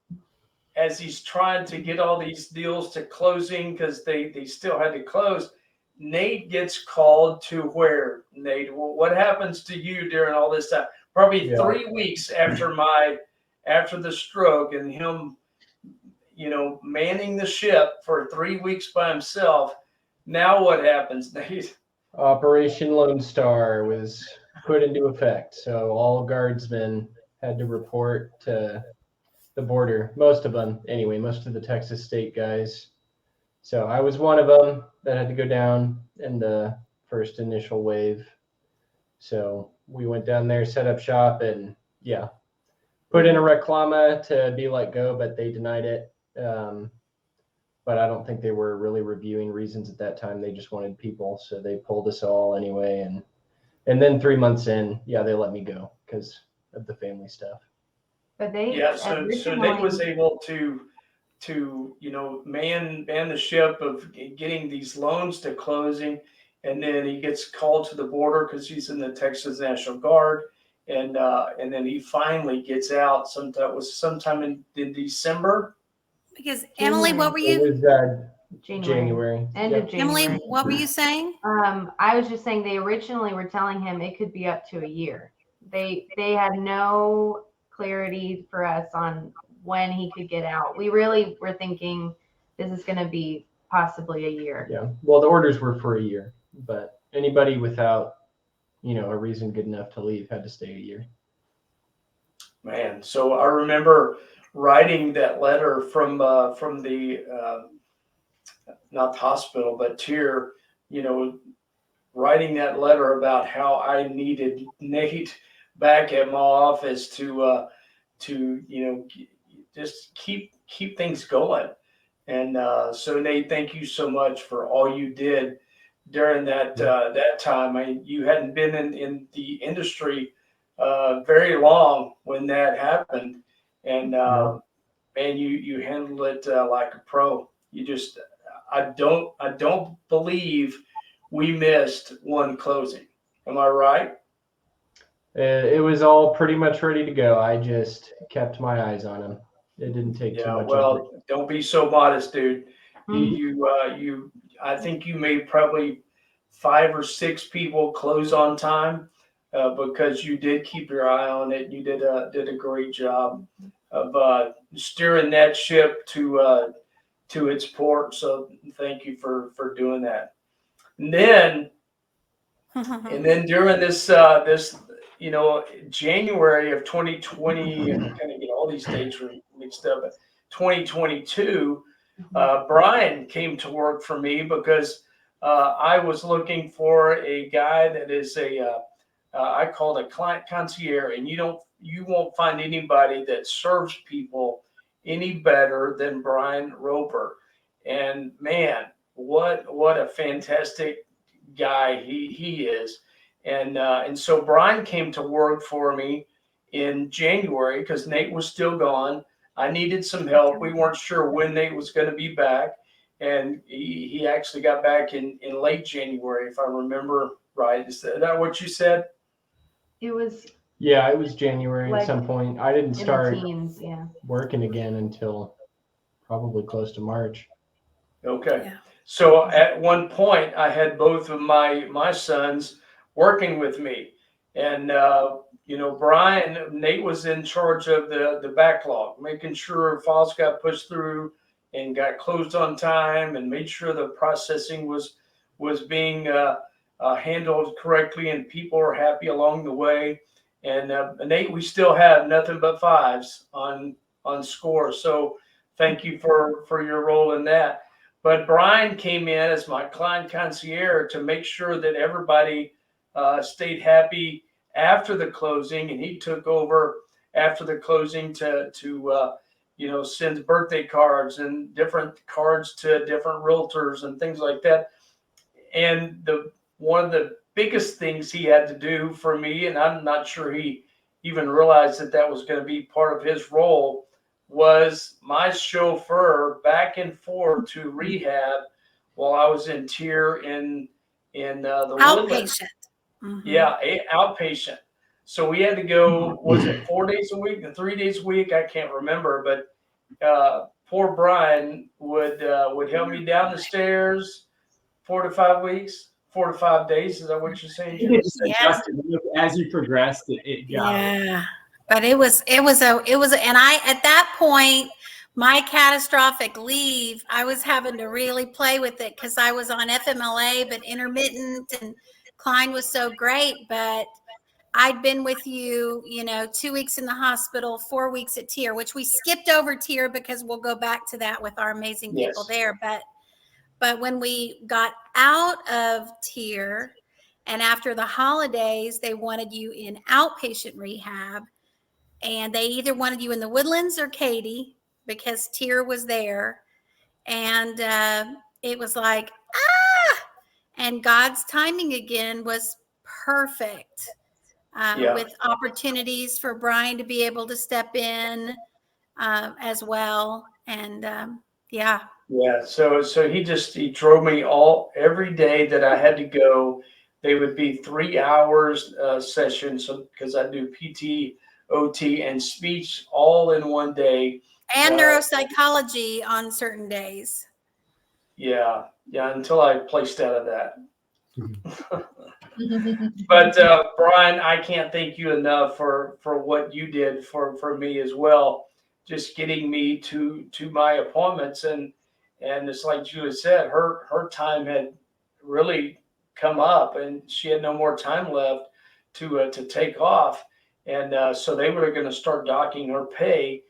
as he's trying to get all these deals to closing because they still had to close, Nate gets called to where, Nate? Well, what happens to you during all this time? Probably 3 weeks after the stroke and him, manning the ship for 3 weeks by himself. Now what happens, Nate? Operation Lone Star was put into effect. So all guardsmen had to report to the border. Most of them, anyway, most of the Texas state guys. So I was one of them that had to go down in the first initial wave. So we went down there, set up shop, and put in a reclama to be let go, but they denied it. But I don't think they were really reviewing reasons at that time. They just wanted people, so they pulled us all anyway. And then 3 months in, they let me go because of the family stuff. But they so Nate was able to man the ship of getting these loans to closing, and then he gets called to the border because he's in the Texas National Guard, and then he finally gets out. Sometime in December. Because Emilie, what were It you? was January. End of January. Emilie, what were you saying? I was just saying they originally were telling him it could be up to a year. They had no clarity for us on when he could get out. We really were thinking this is going to be possibly a year. Yeah. Well, the orders were for a year, but anybody without, a reason good enough to leave had to stay a year. Man, so I remember writing that letter from the not the hospital, but Tier, writing that letter about how I needed Nate back at my office to just keep things going. And so Nate, thank you so much for all you did during that time. You hadn't been in the industry very long when that happened, and man, you handled it like a pro. I don't believe we missed one closing. Am I right? It was all pretty much ready to go. I just kept my eyes on him. It didn't take too much. Well, don't be so modest, dude. I think you made probably 5 or 6 people close on time because you did keep your eye on it. You did a great job of steering that ship to its port. So thank you for doing that. And then during this January of 2020, and kind of get all these dates mixed up, but 2022, Bryan came to work for me because I was looking for a guy that is I call it a client concierge, and you won't find anybody that serves people any better than Bryan Roper. And man, what a fantastic guy he is. And so Bryan came to work for me in January because Nate was still gone. I needed some help. We weren't sure when Nate was going to be back. And he actually got back in late January, if I remember right. Is that what you said? It was. Yeah, it was January at some point. I didn't start working again until probably close to March. Okay. Yeah. So at one point, I had both of my sons working with me. And, Nate was in charge of the backlog, making sure files got pushed through and got closed on time and made sure the processing was being handled correctly, and people are happy along the way. And Nate, we still have nothing but fives on score. So thank you for your role in that. But Bryan came in as my client concierge to make sure that everybody stayed happy after the closing, and he took over after the closing to send birthday cards and different cards to different realtors and things like that. And one of the biggest things he had to do for me, and I'm not sure he even realized that was going to be part of his role, was my chauffeur back and forth to rehab while I was in tier in the Woodlands. Outpatient. Mm-hmm. Yeah, outpatient. So we had to go, was it 4 days a week, 3 days a week? I can't remember, but poor Bryan would help me down the stairs 4 to 5 weeks, 4 to 5 days. Is that what you're saying, Jim? Yeah. As you progressed, it got. Yeah. But it was, and I, at that point, my catastrophic leave, I was having to really play with it because I was on FMLA, but intermittent, and Klein was so great. But I'd been with you, 2 weeks in the hospital, 4 weeks at tier, which we skipped over tier because we'll go back to that with our amazing people there. But when we got out of tier and after the holidays, they wanted you in outpatient rehab, and they either wanted you in the Woodlands or Katy because tier was there. And it was like, and God's timing again was perfect. With opportunities for Bryan to be able to step in as well. And yeah. So he drove me every day that I had to go. They would be 3 hours sessions, because I do PT, OT, and speech all in one day. And neuropsychology on certain days. Yeah, until I placed out of that. But Bryan, I can't thank you enough for what you did for me as well. Just getting me to my appointments, and it's like Julie said, her time had really come up, and she had no more time left to take off, and so they were going to start docking her pay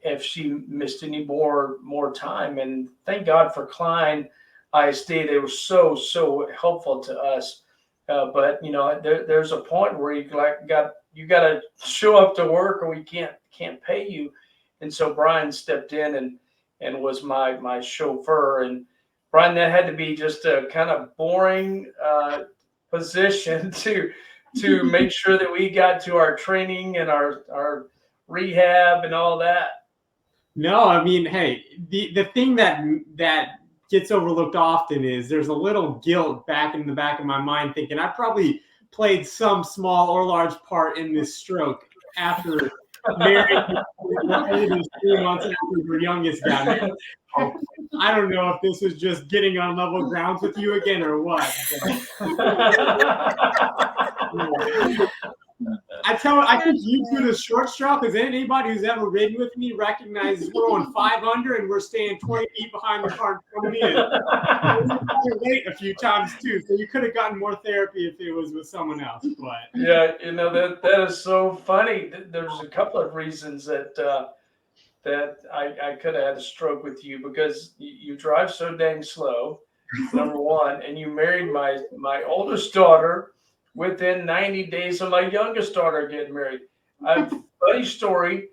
if she missed any more time. And thank God for Klein ISD. They were so helpful to us. But there's a point where you got to show up to work, or we can't pay you. And so Bryan stepped in and was my chauffeur. And Bryan, that had to be just a kind of boring position to make sure that we got to our training and our rehab and all that. No, I mean, hey, the thing that gets overlooked often is there's a little guilt back in the back of my mind, thinking I probably played some small or large part in this stroke after marrying the oldest 3 months after your youngest got married. I don't know if this was just getting on level grounds with you again or what. I think you do the short straw, because anybody who's ever ridden with me recognizes we're on 5 under and we're staying 20 feet behind the car coming in. You're late a few times too, so you could have gotten more therapy if it was with someone else. But yeah, that is so funny. There's a couple of reasons that I could have had a stroke with you, because you drive so dang slow, number one, and you married my oldest daughter within 90 days of my youngest daughter getting married. Funny story.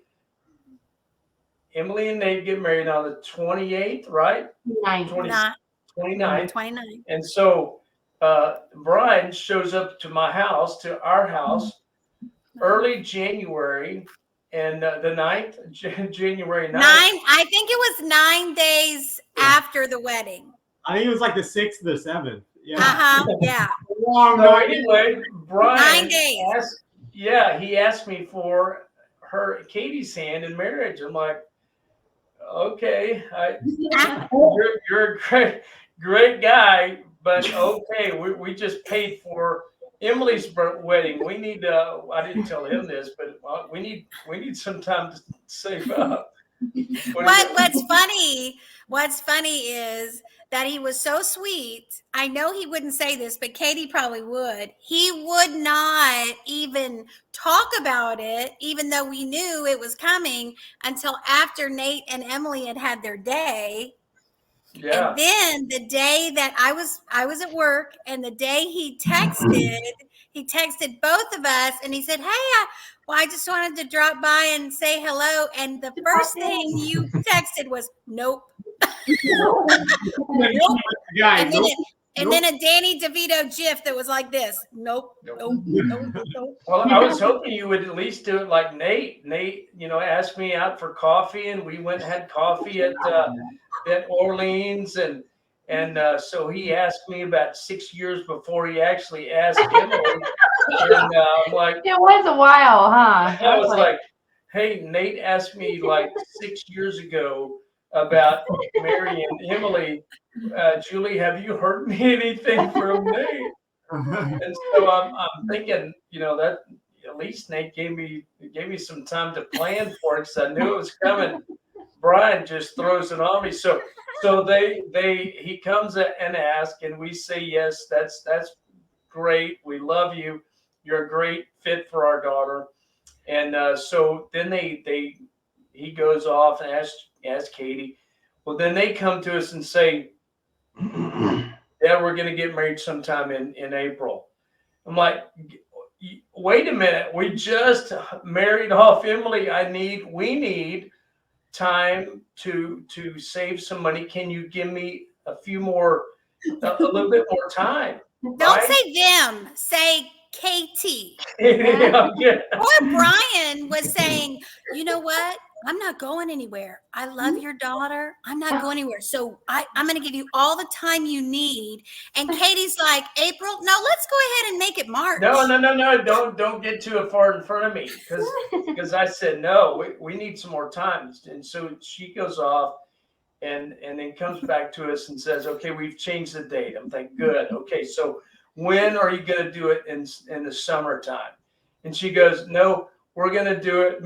Emilie and Nate get married on the 28th, right? 29th. And so Bryan shows up to our house, early January, and the 9th, January 9th. I think it was 9 days after the wedding. I think it was like the 6th or 7th. Yeah. Yeah. So anyway, Bryan 9 days. He asked me for Katie's hand in marriage. I'm like, okay, you're a great guy, but okay, we just paid for Emilie's wedding. We need I didn't tell him this, but we need some time to save up. What's funny is that he was so sweet. I know he wouldn't say this, but Katie probably would. He would not even talk about it, even though we knew it was coming, until after Nate and Emilie had their day. Yeah. And then the day that I was at work, and the day he texted both of us, and he said, "Hey, I just wanted to drop by and say hello." And the first thing you texted was, "Nope." Nope. Guys, And then a Danny DeVito gif that was like this. Nope. Nope. Nope. Nope. Well, I was hoping you would at least do it like Nate. Nate, asked me out for coffee, and we went and had coffee at Orleans, and so he asked me about 6 years before he actually asked Emilie, and I'm like, it was a while, huh? I was like, hey, Nate asked me like 6 years ago about marrying Emilie. Julie, have you heard me anything from Nate? And so I'm thinking, that at least Nate gave me some time to plan for it, because I knew it was coming. Bryan just throws it on me. So he comes and asks, and we say yes. That's great. We love you. You're a great fit for our daughter. And so then he goes off and asks Katie. Well, then they come to us and say, yeah, we're going to get married sometime in April. I'm like, wait a minute. We just married off Emilie. We need time to save some money. Can you give me a little bit more time? Don't say them. Say Katie. Yeah. Or Bryan was saying, you know what? I'm not going anywhere. I love your daughter. I'm not going anywhere. So I'm going to give you all the time you need. And Katie's like, April, no, let's go ahead and make it March. No. Don't get too far in front of me, because I said, no, we need some more time. And so she goes off and then comes back to us and says, okay, we've changed the date. I'm thinking, good. Okay, so when are you going to do it in the summertime? And she goes, no, we're going to do it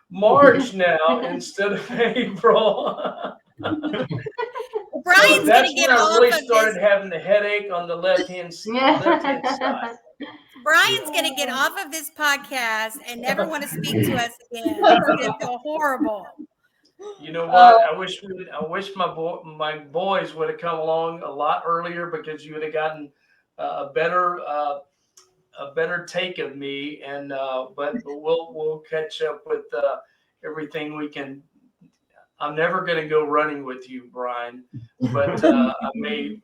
March now instead of April. Bryan's so that's gonna get when I off really of started this. having the headache on the left-hand side. Brian's going to get off of this podcast and never want to speak to us again. It's going to feel horrible. You know what? I wish my boys would have come along a lot earlier, because you would have gotten a better take of me. And but we'll catch up with everything we can. I'm never going to go running with you, Bryan, but I may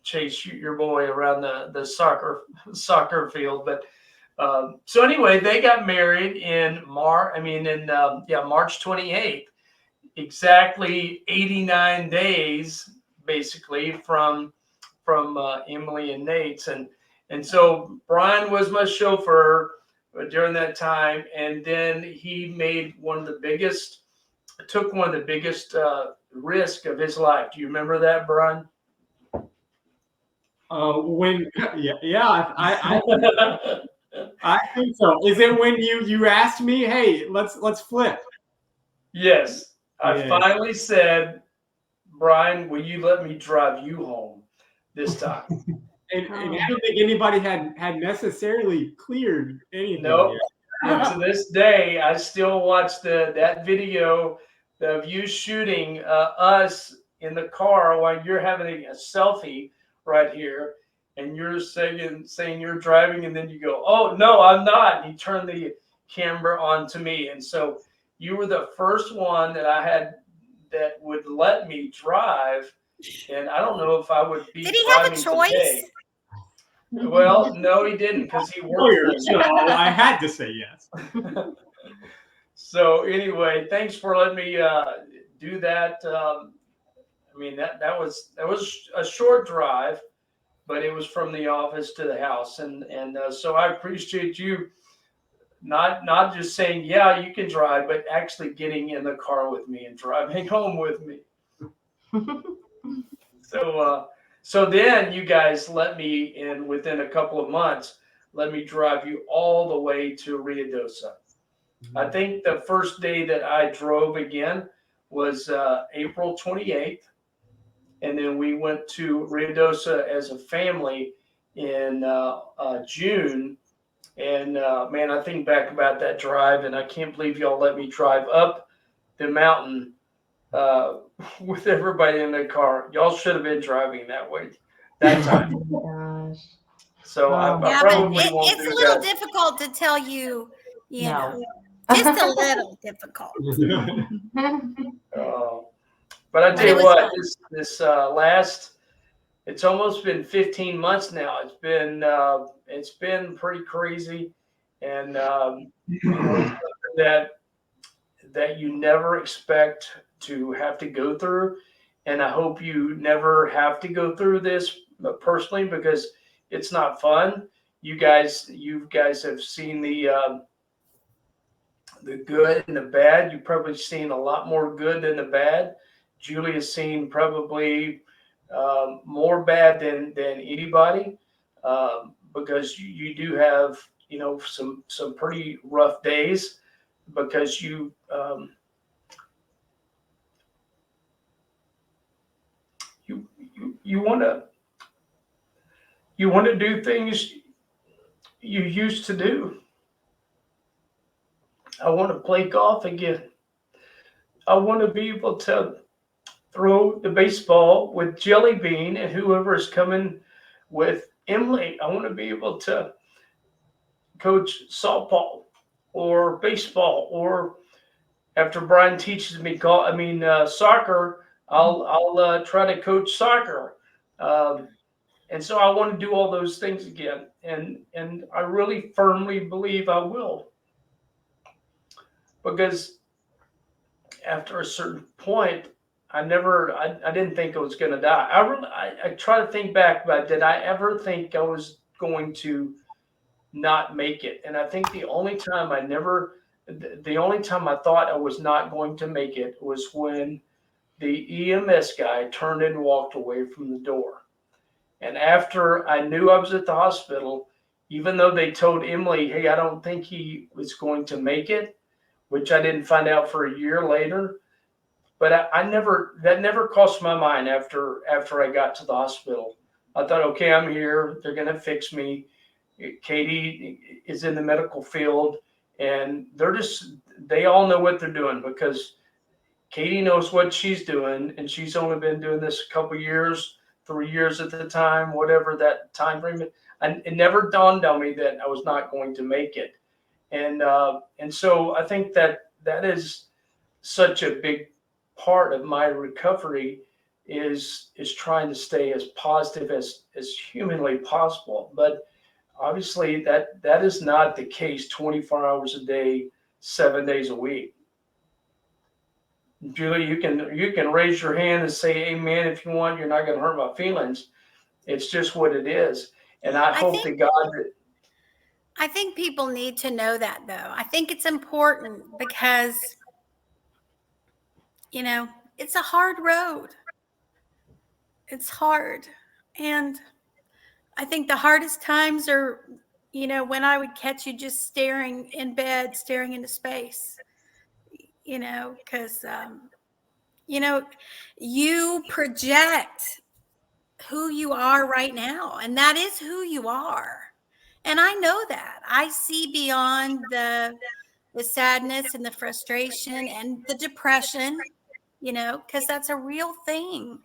chase your boy around the soccer field. But so anyway, they got married in March 28th. Exactly 89 days, basically, from Emilie and Nate's, and so Bryan was my chauffeur during that time, and then he took one of the biggest risk of his life. Do you remember that, Bryan? I think so. Is it when you asked me, hey, let's flip? Yes. I finally said, Bryan, will you let me drive you home this time? And I don't think anybody had necessarily cleared anything. Nope. And to this day, I still watch that video of you shooting us in the car while you're having a selfie right here, and you're saying you're driving, and then you go, oh, no, I'm not. And you turn the camera on to me. And so you were the first one that I had that would let me drive, and I don't know if I would be. Did he have a choice? Today. Well, no, he didn't, because he worked. So I had to say yes. So anyway, thanks for letting me do that. That was a short drive, but it was from the office to the house, and so I appreciate you. Not just saying, yeah, you can drive, but actually getting in the car with me and driving home with me. So then you guys let me in within a couple of months, let me drive you all the way to Ruidoso. I think the first day that I drove again was April 28th. And then we went to Ruidoso as a family in June. And man, I think back about that drive, and I can't believe y'all let me drive up the mountain uh, with everybody in the car. Y'all should have been driving that way that time. Oh my gosh. So Oh. I Yeah, but probably won't it's do a little that. difficult to tell you, you No. know, just a little difficult. But I But tell it you was what, fun. this last, it's almost been 15 months now. It's been pretty crazy, and you know, it's something that you never expect to have to go through. And I hope you never have to go through this personally, because it's not fun. You guys have seen the good and the bad. You've probably seen a lot more good than the bad. Julie has seen probably more bad than anybody, because you do have, you know, some pretty rough days, because you you want to do things you used to do. I want to play golf again. I want to be able to throw the baseball with Jelly Bean and whoever is coming with Emily. I want to be able to coach softball or baseball, or after Bryan teaches me soccer, I'll try to coach soccer. Um, and so I want to do all those things again, and I really firmly believe I will, because after a certain point, I didn't think I was going to die. I try to think back, but did I ever think I was going to not make it? And I think the only time I thought I was not going to make it was when the EMS guy turned and walked away from the door. And after I knew I was at the hospital, even though they told Emily, hey, I don't think he was going to make it, which I didn't find out for a year later. But that never crossed my mind after I got to the hospital. I thought, okay, I'm here. They're going to fix me. Katie is in the medical field, and they all know what they're doing, because Katie knows what she's doing, and she's only been doing this a couple years, 3 years at the time, whatever that time frame. And it never dawned on me that I was not going to make it. And so I think that is such a big part of my recovery, is trying to stay as positive as humanly possible. But obviously that is not the case 24 hours a day, 7 days a week. Julie, you can raise your hand and say amen if you want. You're not going to hurt my feelings. It's just what it is. And I hope to God that I think people need to know that, though. I think it's important because, you know, it's a hard road. It's hard. And I think the hardest times are, you know, when I would catch you just staring in bed, staring into space, you know, because, you know, you project who you are right now, and that is who you are. And I know that. I see beyond the sadness and the frustration and the depression, you know, because that's a real thing.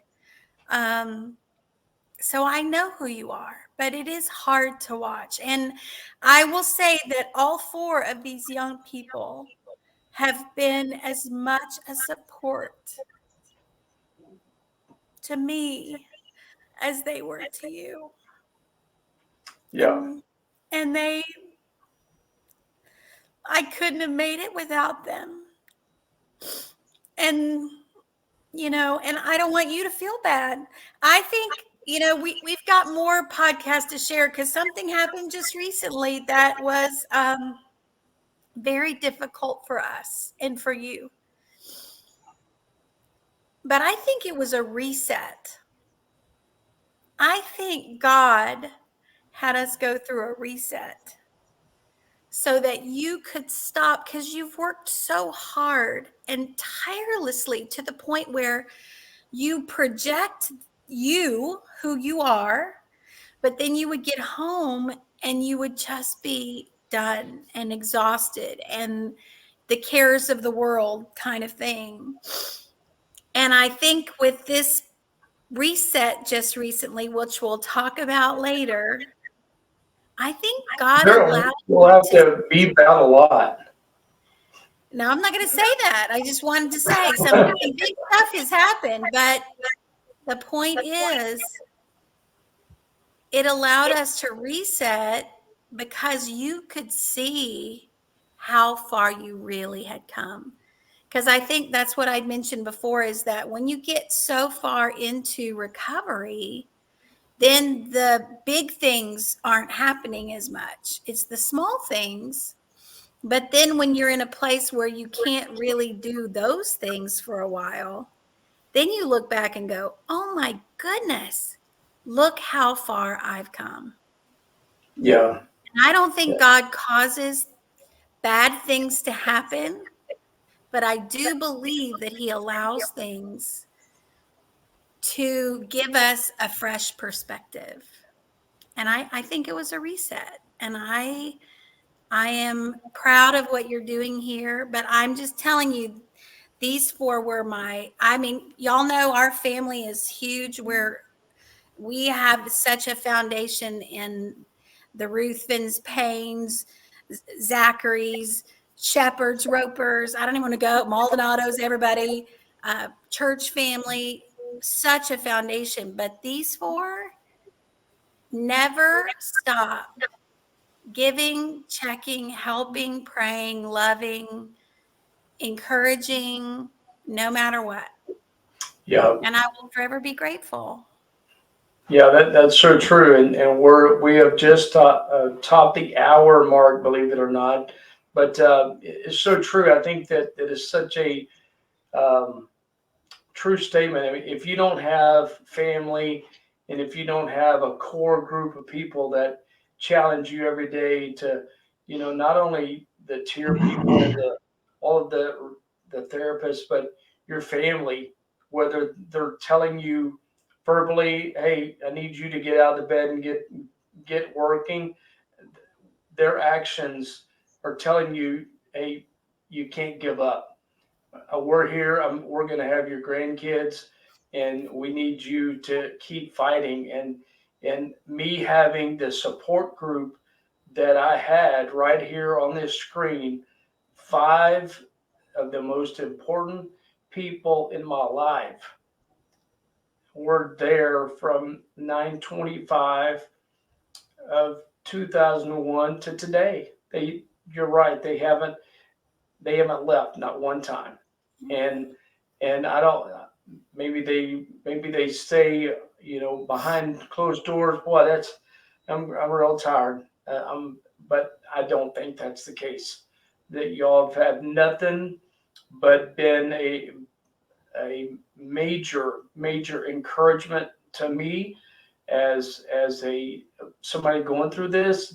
So I know who you are, but it is hard to watch. And I will say that all four of these young people have been as much a support to me as they were to you. yeah. And I couldn't have made it without them. And, you know, and I don't want you to feel bad. I think, you know, we've got more podcasts to share, because something happened just recently that was very difficult for us and for you. But I think it was a reset. I think God had us go through a reset so that you could stop, because you've worked so hard and tirelessly to the point where you project who you are, but then you would get home and you would just be done and exhausted and the cares of the world kind of thing. And I think with this reset just recently, which we'll talk about later, I think God allowed We'll you have to. to beep out a lot. No, I'm not going to say that. I just wanted to say some big stuff has happened, but the point is, it allowed us to reset because you could see how far you really had come. Because I think that's what I'd mentioned before, is that when you get so far into recovery, then the big things aren't happening as much. It's the small things. But then when you're in a place where you can't really do those things for a while, then you look back and go, oh my goodness, look how far I've come. Yeah. And I don't think God causes bad things to happen, but I do believe that he allows things to give us a fresh perspective. And I think it was a reset. And I am proud of what you're doing here, but I'm just telling you, these four were y'all know our family is huge. We have such a foundation in the Ruthvens, Paynes, Zachary's, Shepherds, Ropers. I don't even want to go, Maldonados, everybody, church family, such a foundation. But these four never stop giving, checking, helping, praying, loving, encouraging, no matter what. Yeah. And I will forever be grateful. Yeah, that's so true, and we have just topped the hour mark, believe it or not. But it's so true. I think that is such a um, true statement. I mean, if you don't have family, and if you don't have a core group of people that challenge you every day to, not only the tier people and all of the therapists, but your family, whether they're telling you verbally, "Hey, I need you to get out of the bed and get working," their actions are telling you, "Hey, you can't give up. We're here. We're going to have your grandkids, and we need you to keep fighting." And me having the support group that I had right here on this screen, 5 of the most important people in my life were there from 9/25 of 2001 to today. You're right. They haven't left, not one time. And I don't, maybe they stay, behind closed doors. Boy, I'm real tired. But I don't think that's the case. That y'all have had nothing but been a major encouragement to me as somebody going through this.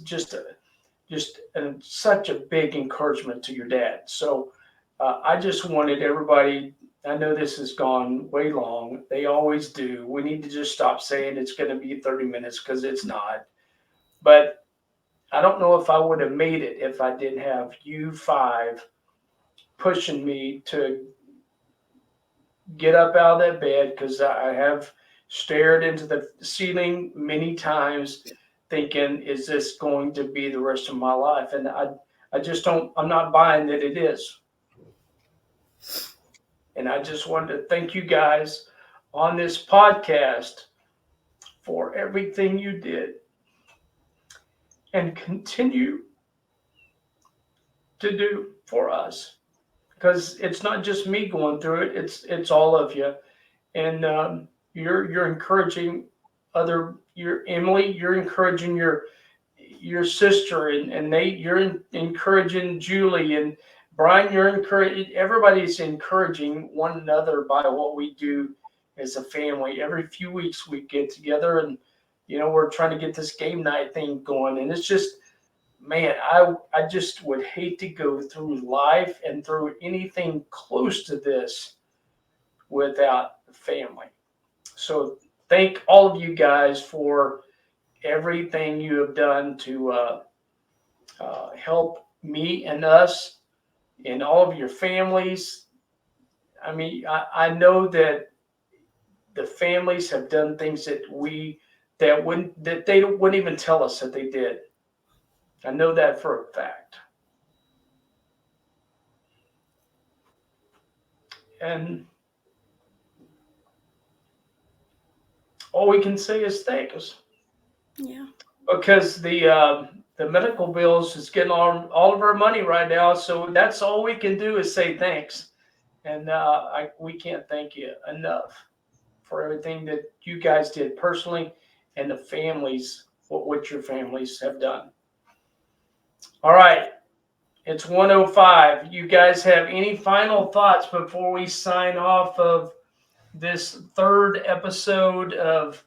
Such a big encouragement to your dad. So I just wanted everybody. I know this has gone way long. They always do. We need to just stop saying it's going to be 30 minutes, because it's not. But I don't know if I would have made it if I didn't have you 5 pushing me to get up out of that bed, because I have stared into the ceiling many times thinking, is this going to be the rest of my life? And I just don't, I'm not buying that it is. And I just wanted to thank you guys on this podcast for everything you did and continue to do for us, because it's not just me going through it. It's all of you. And you're encouraging Emilie, you're encouraging your sister, and Nate, you're encouraging Julie, and Bryan, you're encouraging. Everybody's encouraging one another by what we do as a family. Every few weeks we get together, and we're trying to get this game night thing going, and it's just man, I just would hate to go through life and through anything close to this without family. So thank all of you guys for everything you have done to help me and us and all of your families. I mean, I know that the families have done things that they wouldn't even tell us that they did. I know that for a fact. And all we can say is thanks, Yeah. because the medical bills is getting all of our money right now. So that's all we can do is say thanks, and we can't thank you enough for everything that you guys did personally, and the families, what your families have done. All right, it's 1:05. You guys have any final thoughts before we sign off of this third episode of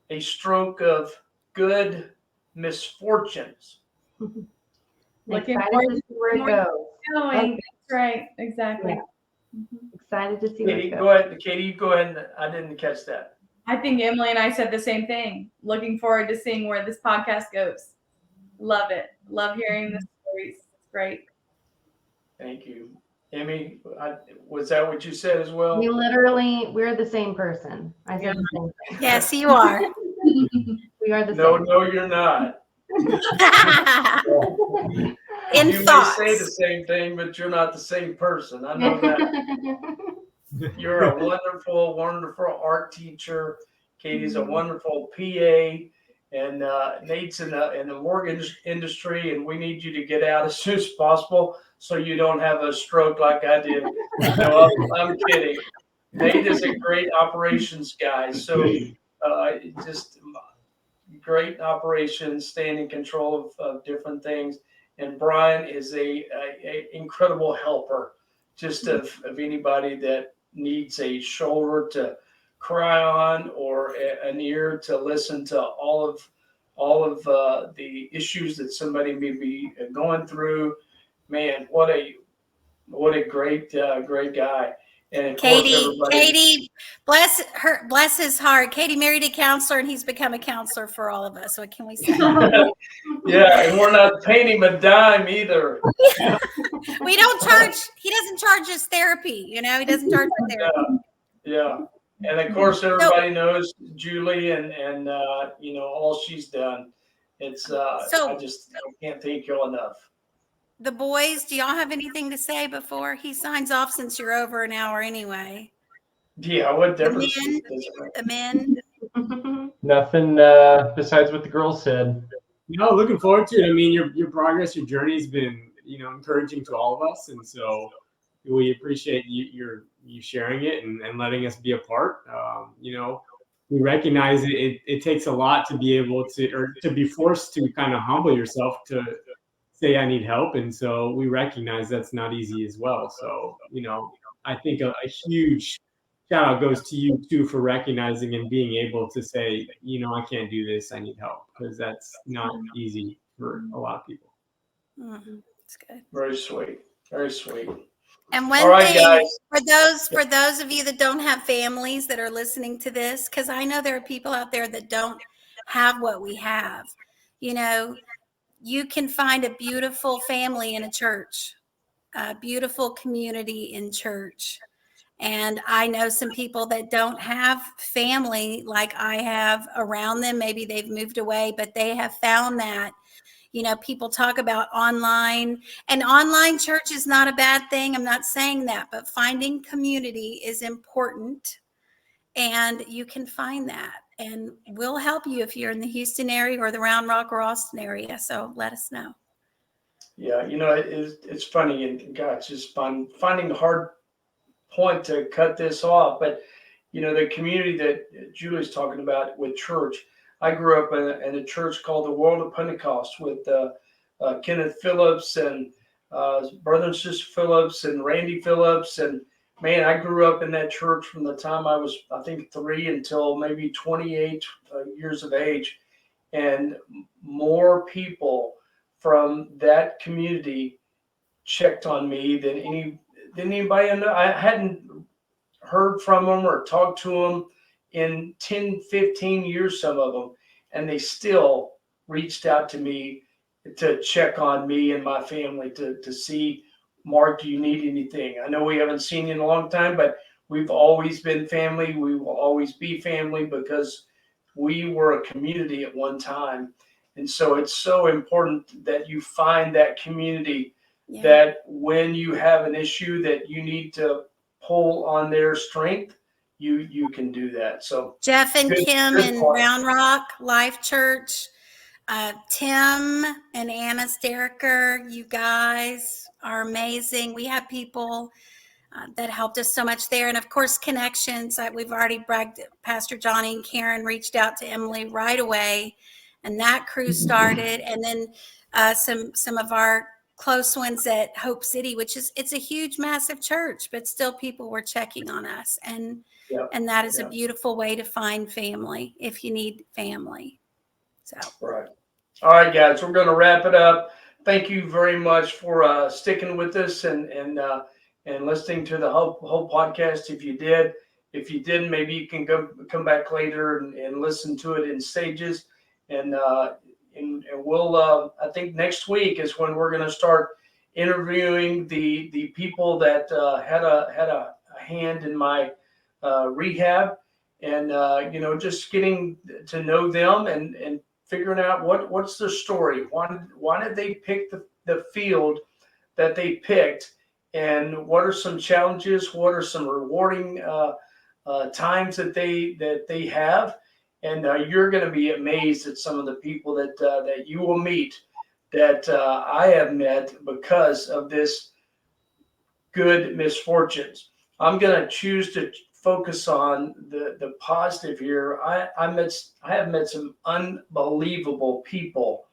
A Stroke of Good Misfortunes? Looking Excited forward to to see where it more goes. going. That's right. Exactly. Yeah. Mhm. Excited to see where Katie, it goes. go ahead. Katie, go ahead. I didn't catch that. I think Emily and I said the same thing. Looking forward to seeing where this podcast goes. Love it. Love hearing the stories. It's great. Thank you. Emmy, was that what you said as well? We're the same person. I said Yeah. the same thing. Yes, you are. We are the No, same. no, you're not. In You may thoughts. say the same thing, but you're not the same person. I know that. You're a wonderful, wonderful art teacher. Katie's a wonderful PA, and Nate's in the mortgage industry, and we need you to get out as soon as possible so you don't have a stroke like I did. No, I'm kidding. Nate is a great operations guy, so just great operations, staying in control of different things. And Bryan is a incredible helper, just of anybody that needs a shoulder to cry on or an ear to listen to all of the issues that somebody may be going through. Man, what a great great guy. And of course, everybody. Katie, bless his heart. Katie married a counselor, and he's become a counselor for all of us. What can we say? Yeah, and we're not paying him a dime either. We don't charge. He doesn't charge us therapy. He doesn't charge for therapy. Yeah, and of course everybody knows Julie and all she's done. It's I can't thank you enough. The boys, do y'all have anything to say before he signs off? Since you're over an hour anyway. Yeah, what difference? The men. Nothing besides what the girls said. No, looking forward to it. I mean, your progress, your journey has been, encouraging to all of us, and so we appreciate you sharing it and letting us be a part. We recognize it takes a lot to be able to, or to be forced to kind of humble yourself to say I need help, and so we recognize that's not easy as well. So I think a huge shout out goes to you too for recognizing and being able to say, I can't do this, I need help, because that's not easy for a lot of people. That's good. Very sweet. Very sweet. And one All right, thing guys. for those of you that don't have families that are listening to this, because I know there are people out there that don't have what we have. You can find a beautiful family in a church, a beautiful community in church. And I know some people that don't have family like I have around them. Maybe they've moved away, but they have found that. People talk about online, and online church is not a bad thing. I'm not saying that, but finding community is important, and you can find that. And we'll help you if you're in the Houston area or the Round Rock or Austin area. So let us know. Yeah, it's funny, and God, it's just finding the hard point to cut this off. But the community that Julie's talking about with church. I grew up in a church called the World of Pentecost with Kenneth Phillips and Brother and Sister Phillips and Randy Phillips. And man, I grew up in that church from the time I was, I think, 3 until maybe 28 years of age. And more people from that community checked on me than anybody I know. I hadn't heard from them or talked to them in 10, 15 years, some of them, and they still reached out to me to check on me and my family to see, Mark, do you need anything? I know we haven't seen you in a long time, but we've always been family. We will always be family because we were a community at one time. And so it's so important that you find that community Yeah. that when you have an issue that you need to pull on their strength, you can do that. So Jeff and good- Kim good in point. Round Rock Life Church, Tim and Anna Steriker, you guys are amazing. We have people that helped us so much there. And of course, connections. We've already bragged. Pastor Johnny and Karen reached out to Emilie right away, and that crew started. And then some of our close ones at Hope City, which it's a huge, massive church, but still people were checking on us. And that is a beautiful way to find family if you need family. So right. All right, guys, we're going to wrap it up. Thank you very much for sticking with us and listening to the whole podcast. If you didn't, maybe you can come back later and listen to it in stages. And we'll I think next week is when we're going to start interviewing the people that had a hand in my rehab, and just getting to know them and figuring out what's their story. Why did they pick the field that they picked, and what are some challenges? What are some rewarding times that they have? And you're going to be amazed at some of the people that you will meet that I have met because of this good misfortunes. I'm going to choose to focus on the positive here. I have met some unbelievable people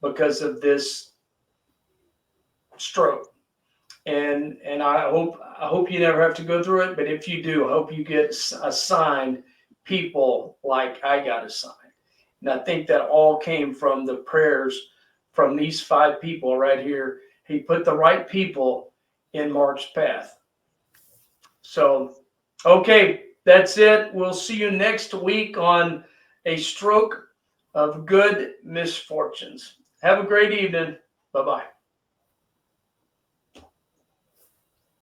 because of this stroke. And I hope you never have to go through it, but if you do, I hope you get assigned people like I got assigned. And I think that all came from the prayers from these 5 people right here. He put the right people in Mark's path. So, okay, that's it. We'll see you next week on A Stroke of Good Misfortunes. Have a great evening. Bye-bye.